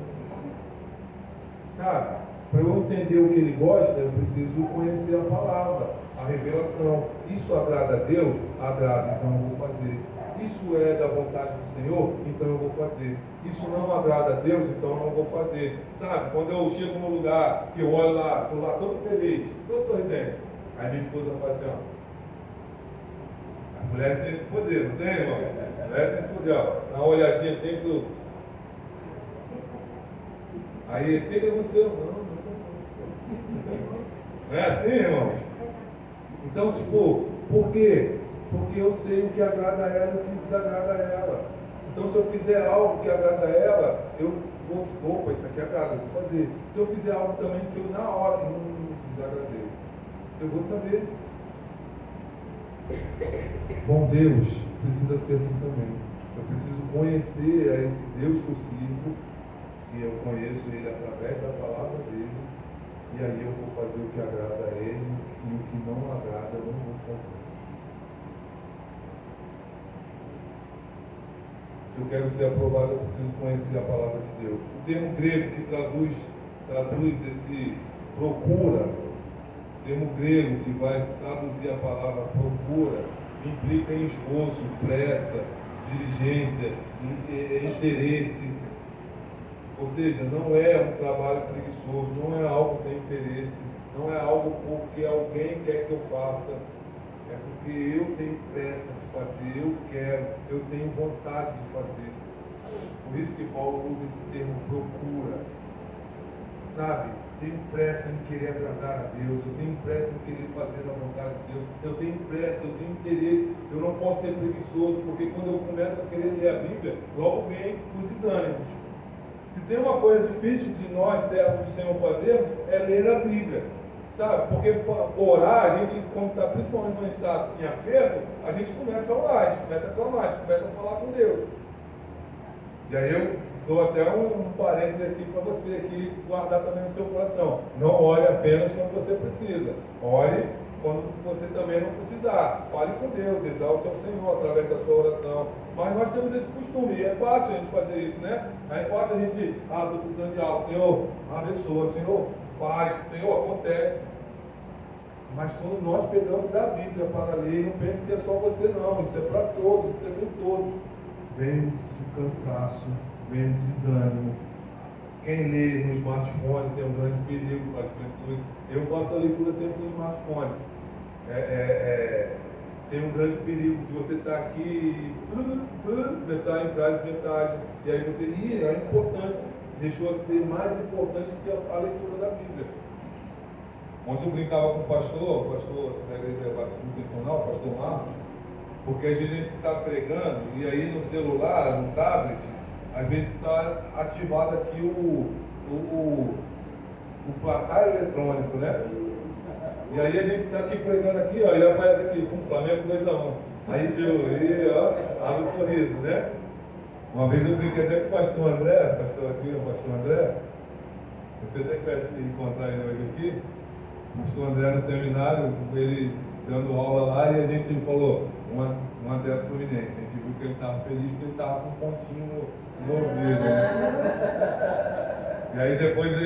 Sabe? Para eu entender o que Ele gosta, eu preciso conhecer a palavra, a revelação. Isso agrada a Deus? Agrada, então eu vou fazer. Isso é da vontade do Senhor? Então eu vou fazer. Isso não agrada a Deus? Então eu não vou fazer. Sabe? Quando eu chego num lugar, que eu olho lá, estou lá todo feliz, todo sorridente. Aí minha esposa fala assim, ó. As mulheres têm esse poder, não tem, irmão? A mulher tem esse poder, ó. Dá uma olhadinha assim, tudo. Aí, o que aconteceu? Não é assim, irmãos? Então, tipo, por quê? Porque eu sei o que agrada a ela e o que desagrada a ela. Então, se eu fizer algo que agrada a ela, eu vou, opa, isso aqui agrada, eu vou fazer. Se eu fizer algo também que eu na hora desagradei, eu vou saber. Bom, Deus precisa ser assim também. Eu preciso conhecer a esse Deus que eu sirvo, e eu conheço Ele através da palavra dele, e aí eu vou fazer o que agrada a Ele, e o que não agrada eu não vou fazer. Se eu quero ser aprovado, eu preciso conhecer a palavra de Deus. O termo grego que traduz esse procura, o termo grego que vai traduzir a palavra procura, implica em esforço, pressa, diligência, interesse. Ou seja, não é um trabalho preguiçoso, não é algo sem interesse, não é algo porque alguém quer que eu faça. É porque eu tenho pressa de fazer, eu quero, eu tenho vontade de fazer. Por isso que Paulo usa esse termo procura. sabe, tenho pressa em querer agradar a Deus, eu tenho pressa em querer fazer a vontade de Deus, eu tenho pressa, eu tenho interesse, eu não posso ser preguiçoso, porque quando eu começo a querer ler a Bíblia, logo vem os desânimos. Se tem uma coisa difícil de nós, servos do Senhor, fazermos, é ler a Bíblia, sabe? Porque orar, a gente, principalmente quando a gente está em aperto, a gente começa a orar, a gente começa a clamar, a gente começa a falar com Deus. E aí eu dou até um parênteses aqui para você aqui guardar também no seu coração. Não ore apenas quando você precisa. Ore quando você também não precisar. Fale com Deus, exalte ao Senhor através da sua oração. Mas nós temos esse costume, e é fácil a gente fazer isso, né? É fácil a gente, estou precisando de algo. Senhor, abençoa, Senhor, faz, Senhor, acontece. Mas quando nós pegamos a Bíblia para ler, não pense que é só você não, isso é para todos, isso é para todos. Vem o cansaço, vem o desânimo. Quem lê no smartphone tem um grande perigo para as leituras. Eu faço a leitura sempre no smartphone. Tem um grande perigo de você estar aqui e começar a entrar as mensagens. E aí você, é importante, deixou de ser mais importante que a leitura da Bíblia. Ontem eu brincava com o pastor da Igreja Batista Intencional, o pastor Marcos, porque às vezes a gente está pregando e aí no celular, no tablet, às vezes está ativado aqui o placar eletrônico, né? E aí a gente está aqui pregando aqui, ó, ele aparece aqui com o Flamengo 2-1. Aí, abre o sorriso, né? Uma vez eu brinquei até com o pastor André, pastor André, você até quer encontrar ele hoje aqui, o pastor André no seminário, ele dando aula lá e a gente falou 1-0 Fluminense. A gente viu que ele estava feliz porque ele estava com um pontinho no ouvido, né? E aí depois 2-1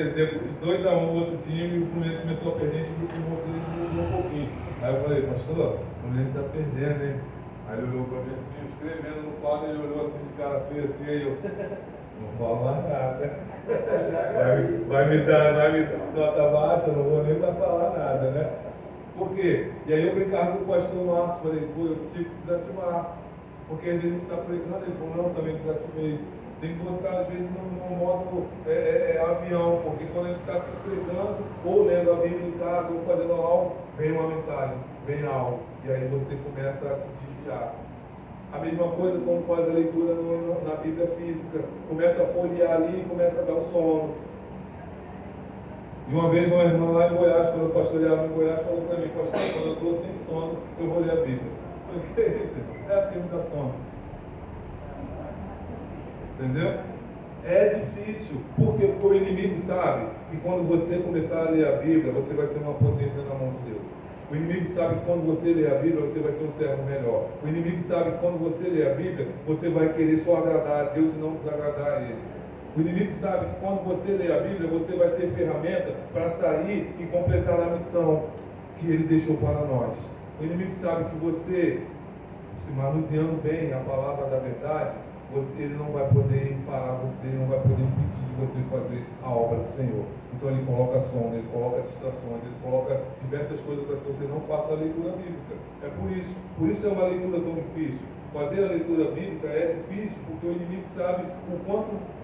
o outro time, o Fluminense começou a perder, a gente viu que o motor mudou um pouquinho. Aí eu falei, pastor, o Fluminense está perdendo, hein? Aí ele olhou para mim assim, escrevendo no quadro, ele olhou assim de cara feia assim, aí eu não falo mais nada. Vai me dar nota baixa, não vou nem mais falar nada, né? Por quê? E aí eu brincava com o pastor Marcos, falei, eu tive que desativar. Porque às vezes a gente está pregando, ele falou, não, também desativei. Tem que botar às vezes no modo avião, porque quando a gente está pregando, ou lendo a Bíblia em casa, ou fazendo algo, vem uma mensagem, vem algo. E aí você começa a se desviar. A mesma coisa quando faz a leitura na Bíblia física. Começa a folhear ali e começa a dar o sono. E uma vez uma irmã lá em Goiás, quando eu pastoreava em Goiás, falou para mim, pastor, quando eu estou sem sono, eu vou ler a Bíblia. Eu falei, que é isso? É porque me dá sono. Entendeu? É difícil. Por quê? Porque o inimigo sabe que quando você começar a ler a Bíblia, você vai ser uma potência na mão de Deus. O inimigo sabe que quando você lê a Bíblia, você vai ser um servo melhor. O inimigo sabe que quando você lê a Bíblia, você vai querer só agradar a Deus e não desagradar a Ele. O inimigo sabe que quando você lê a Bíblia, você vai ter ferramenta para sair e completar a missão que Ele deixou para nós. O inimigo sabe que você, se manuseando bem a palavra da verdade, ele não vai poder parar você, não vai poder impedir de você fazer a obra do Senhor. Então ele coloca sono, ele coloca distrações, ele coloca diversas coisas para que você não faça a leitura bíblica. É por isso é uma leitura tão difícil. Fazer a leitura bíblica é difícil porque o inimigo sabe o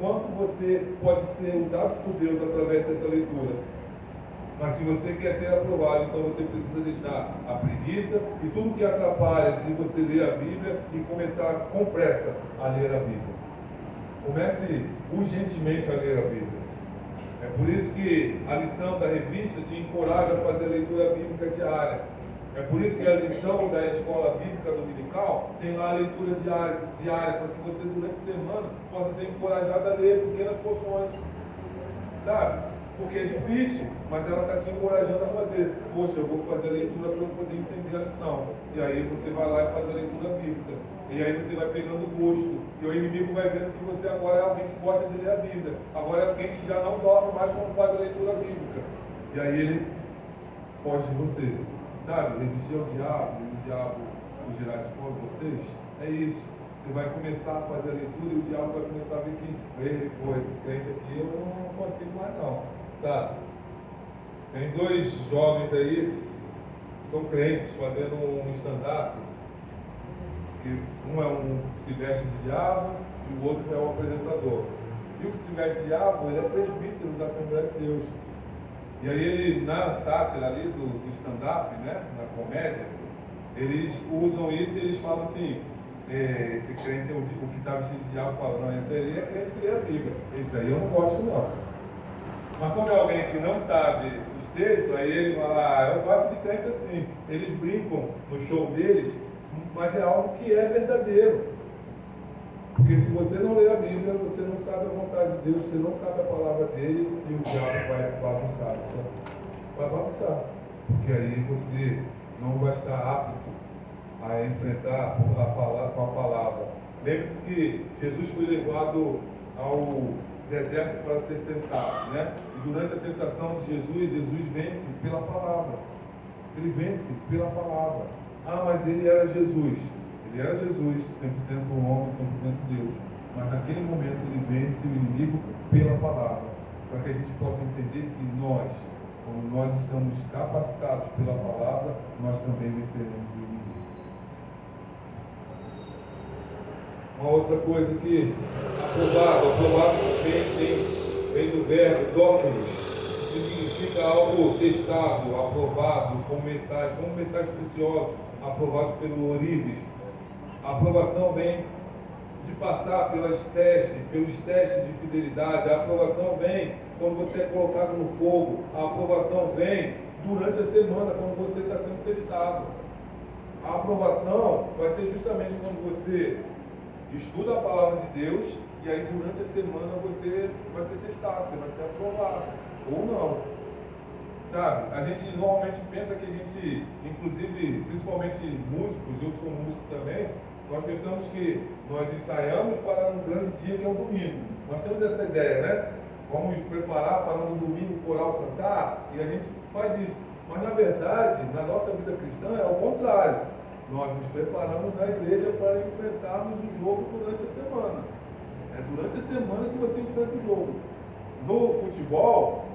quanto você pode ser usado por Deus através dessa leitura. Mas se você quer ser aprovado, então você precisa deixar a preguiça e tudo que atrapalha de você ler a Bíblia e começar com pressa a ler a Bíblia. Comece urgentemente a ler a Bíblia. É por isso que a lição da revista te encoraja a fazer a leitura bíblica diária. É por isso que a lição da escola bíblica dominical tem lá a leitura diária para que você durante a semana possa ser encorajado a ler pequenas porções. Sabe? Porque é difícil, mas ela está te encorajando a fazer. Poxa, eu vou fazer a leitura para eu poder entender a lição. E aí você vai lá e faz a leitura bíblica. E aí você vai pegando gosto. E o inimigo vai vendo que você agora é alguém que gosta de ler a Bíblia. Agora é alguém que já não dorme mais quando faz a leitura bíblica. E aí ele foge de você. Sabe? Resistir ao diabo, e o diabo fugirá de todos vocês. É isso. Você vai começar a fazer a leitura e o diabo vai começar a ver que, esse crente aqui eu não consigo mais não. Sabe? Tem 2 jovens aí, são crentes, fazendo um stand-up, que um se veste de diabo e o outro é o apresentador. E o que se veste de diabo, ele é presbítero da Assembleia de Deus. E aí ele, na sátira ali do stand-up, né, na comédia, eles usam isso e eles falam assim, esse crente, o que está vestido de diabo, fala, não, esse aí é crente que lê a Bíblia. Esse aí eu não gosto não. Mas quando é alguém que não sabe os textos, aí ele fala, eu gosto de crente assim. Eles brincam no show deles, mas é algo que é verdadeiro. Porque se você não lê a Bíblia, você não sabe a vontade de Deus, você não sabe a palavra dele, e o diabo vai bagunçar. Vai bagunçar. Porque aí você não vai estar apto a enfrentar a palavra, com a palavra. Lembre-se que Jesus foi levado ao deserto para ser tentado, né? E durante a tentação de Jesus, Jesus vence pela palavra. Ele vence pela palavra. Ah, mas ele era Jesus. Ele era Jesus, 100% homem, 100% Deus. Mas naquele momento ele vence o inimigo pela palavra. Para que a gente possa entender que nós, quando nós estamos capacitados pela palavra, nós também venceremos o inimigo. Uma outra coisa que aprovado vem do verbo dominus, que significa algo testado, aprovado, como metais preciosos, aprovados pelo Orives. A aprovação vem de passar pelos testes de fidelidade. A aprovação vem quando você é colocado no fogo. A aprovação vem durante a semana, quando você está sendo testado. A aprovação vai ser justamente quando você estuda a palavra de Deus e aí durante a semana você vai ser testado, você vai ser aprovado ou não. Sabe? A gente normalmente pensa que a gente, inclusive, principalmente músicos, eu sou músico também, nós pensamos que nós ensaiamos para um grande dia que é o domingo. Nós temos essa ideia, né? Vamos nos preparar para no domingo o coral cantar e a gente faz isso. Mas na verdade, na nossa vida cristã é o contrário. Nós nos preparamos na igreja para enfrentarmos o jogo durante a semana. É durante a semana que você enfrenta o jogo. No futebol,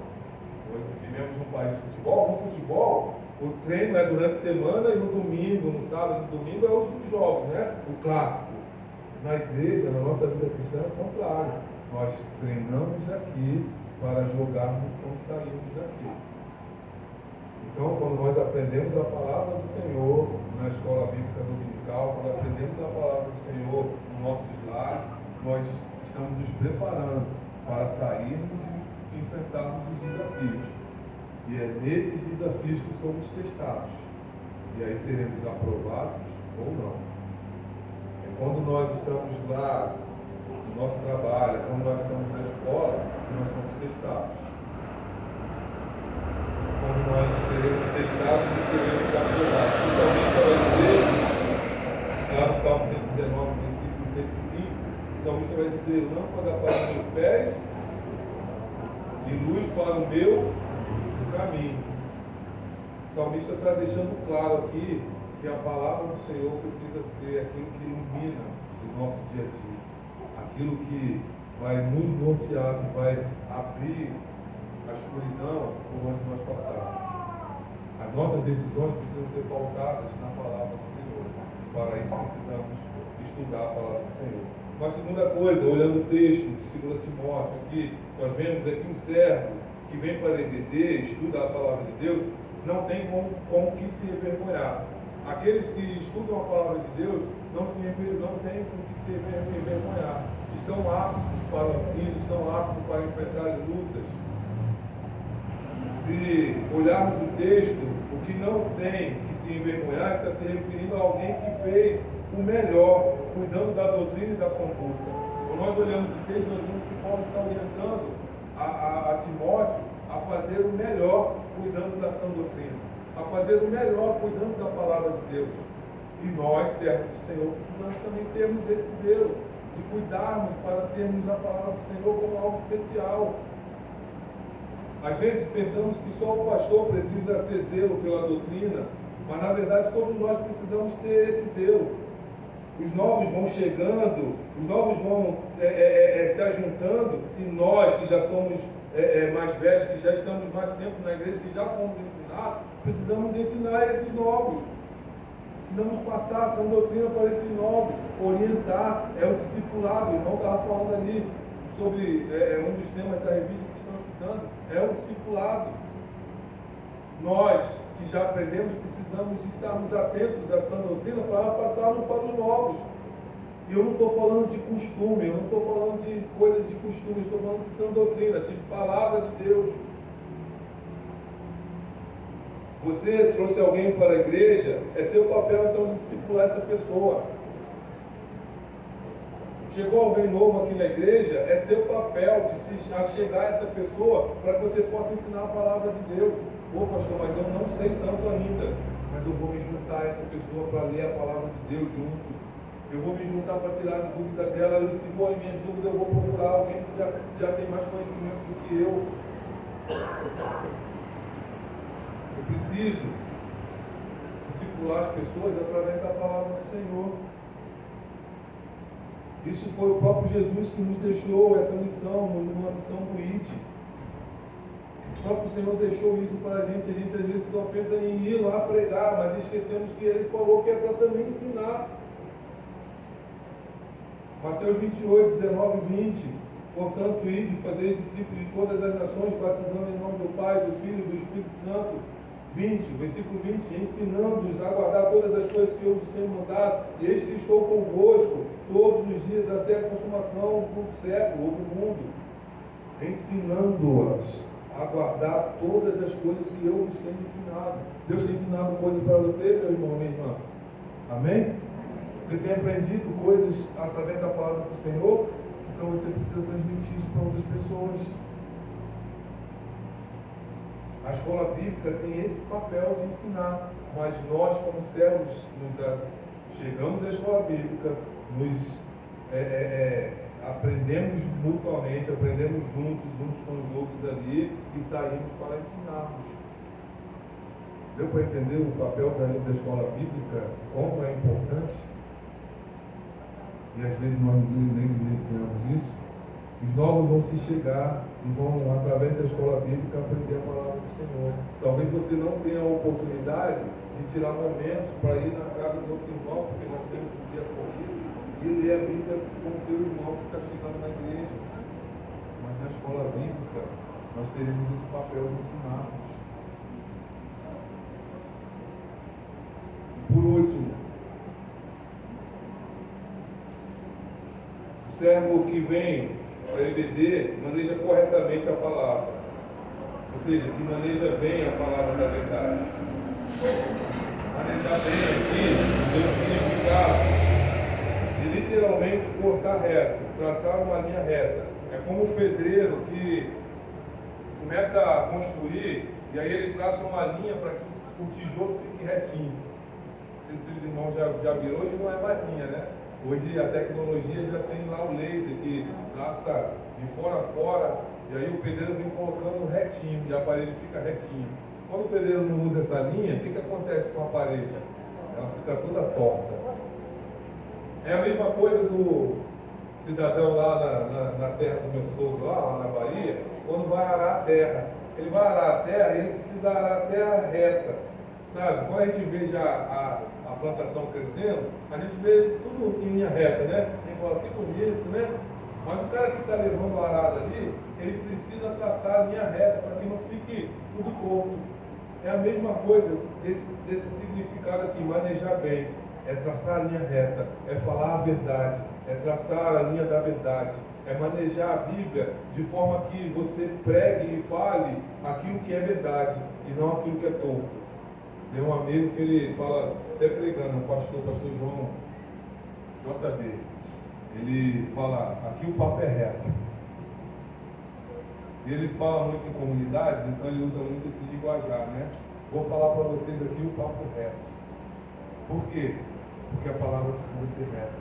hoje vivemos num país de futebol, no futebol, o treino é durante a semana e no domingo, no sábado e no domingo é os jogos, né? O clássico. Na igreja, na nossa vida cristã, é o contrário. Nós treinamos aqui para jogarmos quando saímos daqui. Então, quando nós aprendemos a palavra do Senhor na escola bíblica dominical, quando aprendemos a palavra do Senhor nos nossos lares, nós estamos nos preparando para sairmos e enfrentarmos os desafios. E é nesses desafios que somos testados. E aí seremos aprovados ou não. É quando nós estamos lá no nosso trabalho, quando nós estamos na escola, que nós somos testados. Quando nós seremos testados e seremos aprovados. O salmista vai dizer, lá no Salmo 119, versículo 105, o salmista vai dizer, lâmpada para os meus pés e luz para o meu caminho. O salmista está deixando claro aqui que a palavra do Senhor precisa ser aquilo que ilumina o nosso dia a dia. Aquilo que vai nos nortear, que vai abrir a escuridão por onde nós passamos. As nossas decisões precisam ser pautadas na palavra do Senhor. Para isso precisamos estudar a palavra do Senhor. Uma segunda coisa, olhando o texto de 2 Timóteo aqui, nós vemos aqui um servo que vem para a EBD, estuda a palavra de Deus, não tem como que se envergonhar. Aqueles que estudam a palavra de Deus não têm com que se envergonhar. Estão aptos para o ensino, estão aptos para enfrentar lutas. Se olharmos o texto, o que não tem que se envergonhar está se referindo a alguém que fez o melhor, cuidando da doutrina e da conduta. Quando nós olhamos o texto, nós vemos que Paulo está orientando a Timóteo a fazer o melhor, cuidando da sã doutrina, a fazer o melhor, cuidando da palavra de Deus. E nós, servos do Senhor, precisamos também termos esse zelo, de cuidarmos para termos a palavra do Senhor como algo especial. Às vezes pensamos que só o pastor precisa ter zelo pela doutrina, mas na verdade todos nós precisamos ter esse zelo. Os novos vão chegando, os novos vão se ajuntando, e nós que já somos mais velhos, que já estamos mais tempo na igreja, que já fomos ensinados, precisamos ensinar esses novos. Precisamos passar essa doutrina para esses novos, orientar, é o discipulado, o irmão estava falando ali sobre um dos temas da revista que estão citando, é o discipulado. Nós que já aprendemos, precisamos estarmos atentos a essa doutrina para passarmos para os novos. E eu não estou falando de costume, eu não estou falando de coisas de costume, eu estou falando de sã doutrina, de palavra de Deus. Você trouxe alguém para a igreja, é seu papel então de discipular essa pessoa. Chegou alguém novo aqui na igreja, é seu papel de se achegar a essa pessoa para que você possa ensinar a palavra de Deus. Ô pastor, mas eu não sei tanto ainda, mas eu vou me juntar a essa pessoa para ler a palavra de Deus junto. Eu vou me juntar para tirar as dúvidas dela, e se forem minhas dúvidas, eu vou procurar alguém que já tem mais conhecimento do que eu. Eu preciso discipular as pessoas através da palavra do Senhor. Isso foi o próprio Jesus que nos deixou essa missão, uma missão do IT. O próprio Senhor deixou isso para a gente às vezes só pensa em ir lá pregar, mas esquecemos que Ele falou que é para também ensinar. Mateus 28, 19 e 20. Portanto, ide, fazei discípulos de todas as nações, batizando em nome do Pai, do Filho e do Espírito Santo. 20, versículo 20, ensinando-os a guardar todas as coisas que eu vos tenho mandado, e eis que estou convosco todos os dias até a consumação do século ou do mundo, ensinando-as a guardar todas as coisas que eu vos tenho ensinado. Deus tem ensinado coisas para você, meu irmão, minha irmã. Amém? Você tem aprendido coisas através da palavra do Senhor, então você precisa transmitir isso para outras pessoas. A escola bíblica tem esse papel de ensinar, mas nós, como servos, chegamos à escola bíblica, nos aprendemos mutuamente, aprendemos juntos, uns com os outros ali, e saímos para ensinarmos. Deu para entender o papel da escola bíblica, como é importante? E às vezes nós negligenciamos isso. Os novos vão se chegar e vão, através da escola bíblica, aprender a palavra do Senhor. Talvez você não tenha a oportunidade de tirar momentos para ir na casa do outro irmão, porque nós temos um dia corrido, e ler a Bíblia com o teu irmão que está chegando na igreja. Mas na escola bíblica, nós teremos esse papel de ensinarmos. Por último, o servo que vem para a EBD maneja corretamente a palavra, ou seja, que maneja bem a palavra da verdade. Manejar bem aqui tem o significado de literalmente cortar reto, traçar uma linha reta. É como o pedreiro que começa a construir e aí ele traça uma linha para que o tijolo fique retinho. Não sei se os irmãos já viram, hoje não é mais linha, né? Hoje a tecnologia já tem lá o laser que traça de fora a fora, e aí o pedreiro vem colocando retinho, e a parede fica retinha. Quando o pedreiro não usa essa linha, o que acontece com a parede? Ela fica toda torta. É a mesma coisa do cidadão lá na terra do meu sogro, lá na Bahia, quando vai arar a terra. Ele vai arar a terra e ele precisa arar a terra reta. Sabe? Quando a gente vê já a plantação crescendo, a gente vê tudo em linha reta, né? A gente fala, que bonito, né? Mas o cara que está levando a arada ali, ele precisa traçar a linha reta para que não fique tudo torto. É a mesma coisa desse significado aqui, manejar bem. É traçar a linha reta, é falar a verdade, é traçar a linha da verdade, é manejar a Bíblia de forma que você pregue e fale aquilo que é verdade e não aquilo que é torto. Tem um amigo que ele fala, até pregando, o pastor João JB, ele fala, aqui o papo é reto. E ele fala muito em comunidades, então ele usa muito esse linguajar, né? Vou falar para vocês aqui o papo reto. Por quê? Porque a palavra precisa ser reta,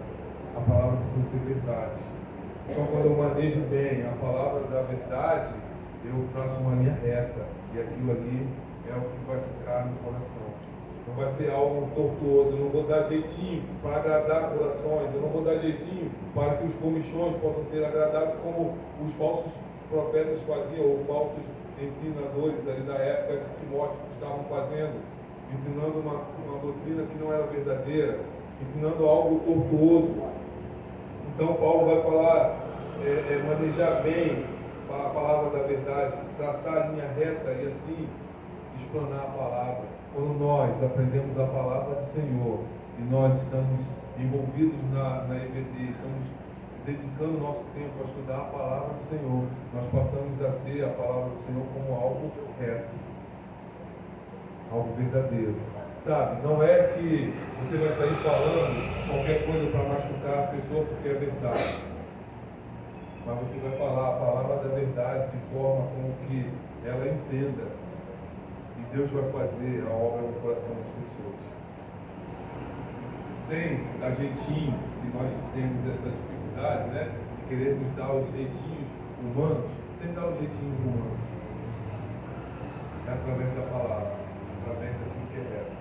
a palavra precisa ser verdade. Então quando eu manejo bem a palavra da verdade, eu traço uma linha reta, e aquilo ali é o que vai ficar no coração. Não vai ser algo tortuoso, eu não vou dar jeitinho para agradar corações, eu não vou dar jeitinho para que os comichões possam ser agradados como os falsos profetas faziam, ou falsos ensinadores ali da época de Timóteo que estavam fazendo, ensinando uma doutrina que não era verdadeira, ensinando algo tortuoso. Então Paulo vai falar manejar bem a palavra da verdade, traçar a linha reta e assim explanar a palavra. Quando nós aprendemos a palavra do Senhor e nós estamos envolvidos na EBD, estamos dedicando nosso tempo a estudar a palavra do Senhor, nós passamos a ter a palavra do Senhor como algo reto, algo verdadeiro. Sabe, não é que você vai sair falando qualquer coisa para machucar a pessoa porque é verdade. Mas você vai falar a palavra da verdade de forma com que ela entenda. E Deus vai fazer a obra no coração das pessoas. Sem a jeitinho, que nós temos essa dificuldade, né? De querermos dar os jeitinhos humanos, sem dar os jeitinhos humanos. É através da palavra, através daquilo que é reto.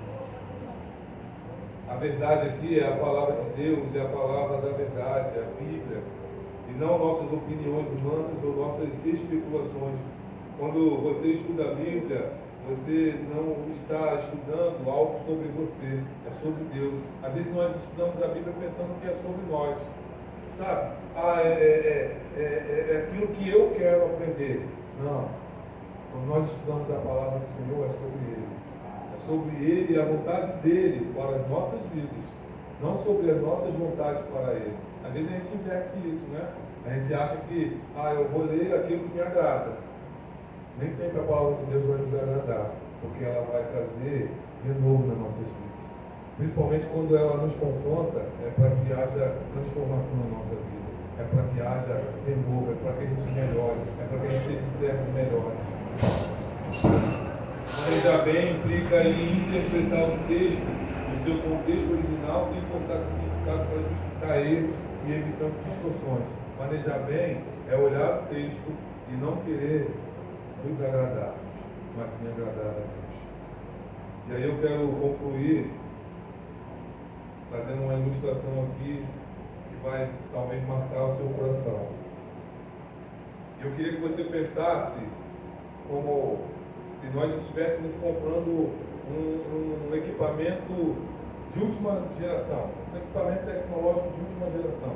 A verdade aqui é a palavra de Deus, é a palavra da verdade, é a Bíblia, e não nossas opiniões humanas ou nossas especulações. Quando você estuda a Bíblia, você não está estudando algo sobre você, é sobre Deus. Às vezes nós estudamos a Bíblia pensando que é sobre nós, sabe? É aquilo que eu quero aprender. Não. Quando nós estudamos a palavra do Senhor, é sobre Ele. É sobre Ele e a vontade dEle para as nossas vidas, não sobre as nossas vontades para Ele. Às vezes a gente inverte isso, né? A gente acha que, eu vou ler aquilo que me agrada. Nem sempre a palavra de Deus vai nos agradar, porque ela vai trazer renovo nas nossas vidas. Principalmente quando ela nos confronta, é para que haja transformação na nossa vida. É para que haja renovo, é para que a gente melhore, é para que a gente seja servos melhores. Manejar bem implica em interpretar o texto no seu contexto original sem forçar significado para justificar erros e evitando distorções. Manejar bem é olhar o texto e não querer nos agradar, mas sim agradar a Deus. E aí eu quero concluir trazendo uma ilustração aqui que vai talvez marcar o seu coração. Eu queria que você pensasse como se nós estivéssemos comprando um equipamento de última geração, um equipamento tecnológico de última geração.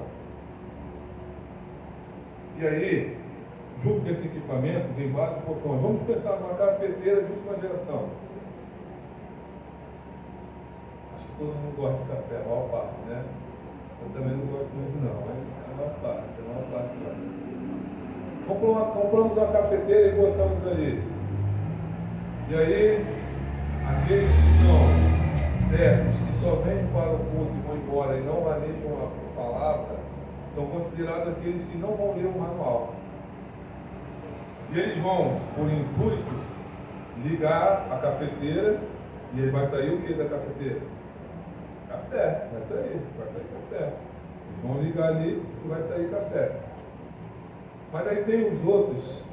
E aí, junto com esse equipamento, tem vários botões. Vamos pensar numa cafeteira de última geração. Acho que todo mundo gosta de café, a maior parte, né? Eu também não gosto muito não, mas a maior parte gosta. Compramos uma cafeteira e botamos ali. E aí, aqueles que são servos, que só vêm para o culto e vão embora e não manejam a palavra, são considerados aqueles que não vão ler o manual. E eles vão, por intuito, ligar a cafeteira e ele vai sair o que da cafeteira? Café, vai sair café. Eles vão ligar ali e vai sair café. Mas aí tem os outros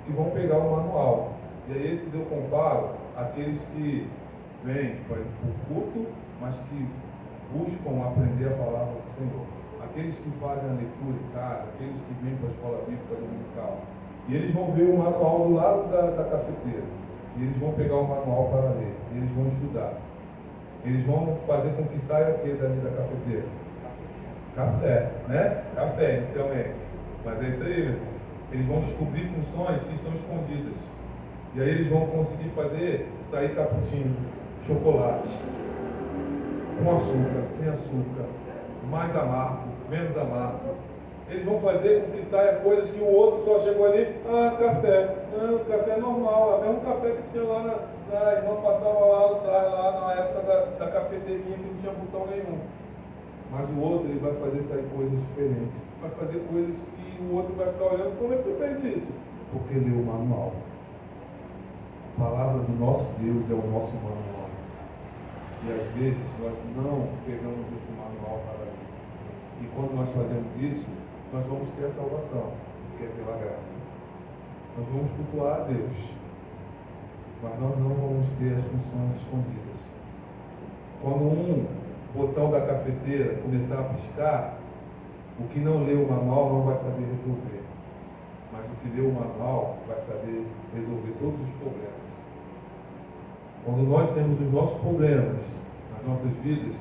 que vão pegar o manual. E aí esses eu comparo aqueles que vêm para o culto, mas que buscam aprender a palavra do Senhor. Aqueles que fazem a leitura em casa, aqueles que vêm para a escola bíblica dominical. E eles vão ver o manual do lado da cafeteira. E eles vão pegar o manual para ler. E eles vão estudar. Eles vão fazer com que saia o que dali da cafeteira? Café, né? Café, inicialmente. Mas é isso aí, meu irmão. Eles vão descobrir funções que estão escondidas. E aí eles vão conseguir sair cappuccino, chocolate, com açúcar, sem açúcar, mais amargo, menos amargo. Eles vão fazer com que saia coisas que o outro só chegou ali, café. Não, café normal, é o mesmo café que tinha lá a irmã passava lá na época da cafeteirinha que não tinha botão nenhum. Mas o outro, ele vai fazer sair coisas diferentes. Vai fazer coisas que o outro vai ficar olhando, como é que tu fez isso? Porque leu o manual. A palavra do nosso Deus é o nosso manual. E às vezes nós não pegamos esse manual para ler. E quando nós fazemos isso, nós vamos ter a salvação, que é pela graça. Nós vamos cultuar a Deus, mas nós não vamos ter as funções escondidas. Quando um botão da cafeteira começar a piscar, o que não leu o manual não vai saber resolver. Mas o que leu o manual vai saber resolver todos os problemas. Quando nós temos os nossos problemas nas nossas vidas,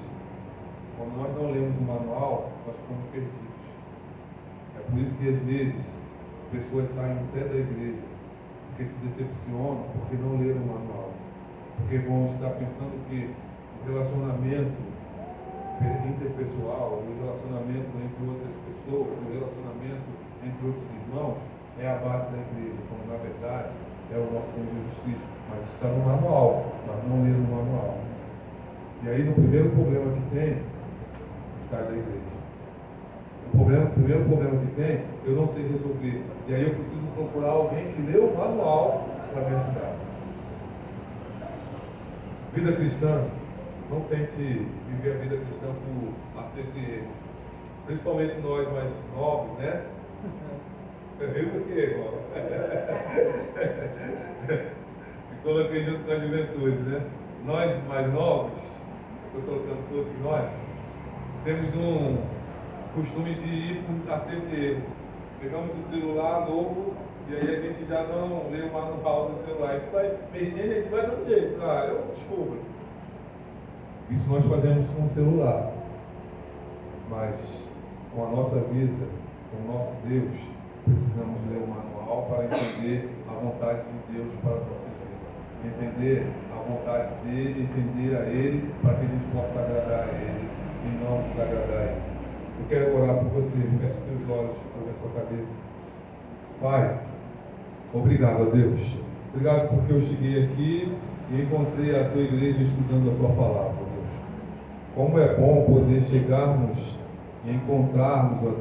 quando nós não lemos o manual, nós ficamos perdidos. É Por isso que às vezes pessoas saem até da igreja, porque se decepcionam, porque não leram o manual. Porque vão estar pensando que o relacionamento interpessoal, o relacionamento entre outras pessoas, o relacionamento entre outros irmãos é a base da igreja, quando na verdade é o nosso Senhor Jesus Cristo. Mas está no manual, mas não leram o manual. E aí no primeiro problema que tem, sai da igreja. O primeiro problema que tem, eu não sei resolver. E aí eu preciso procurar alguém que lê o manual para me ajudar. Vida cristã, não tente viver a vida cristã por acerto e erro. Principalmente nós mais novos, né? Viu por quê, irmão? Me coloquei junto com a juventude, né? Nós mais novos, estou colocando todos nós, temos um costume de ir por acerto e erro. Pegamos o celular novo e aí a gente já não lê o manual do celular. A gente vai mexendo e a gente vai dando jeito. Ah, eu descubro. Isso nós fazemos com o celular. Mas com a nossa vida, com o nosso Deus, precisamos ler o manual para entender a vontade de Deus para as nossas vidas. Entender a vontade dele, entender a ele, para que a gente possa agradar a ele e não desagradar a ele. Eu quero orar por você, feche seus olhos, curva a sua cabeça. Pai, obrigado a Deus. Obrigado porque eu cheguei aqui e encontrei a tua igreja estudando a tua palavra, Deus. Como é bom poder chegarmos e encontrarmos, ó Deus,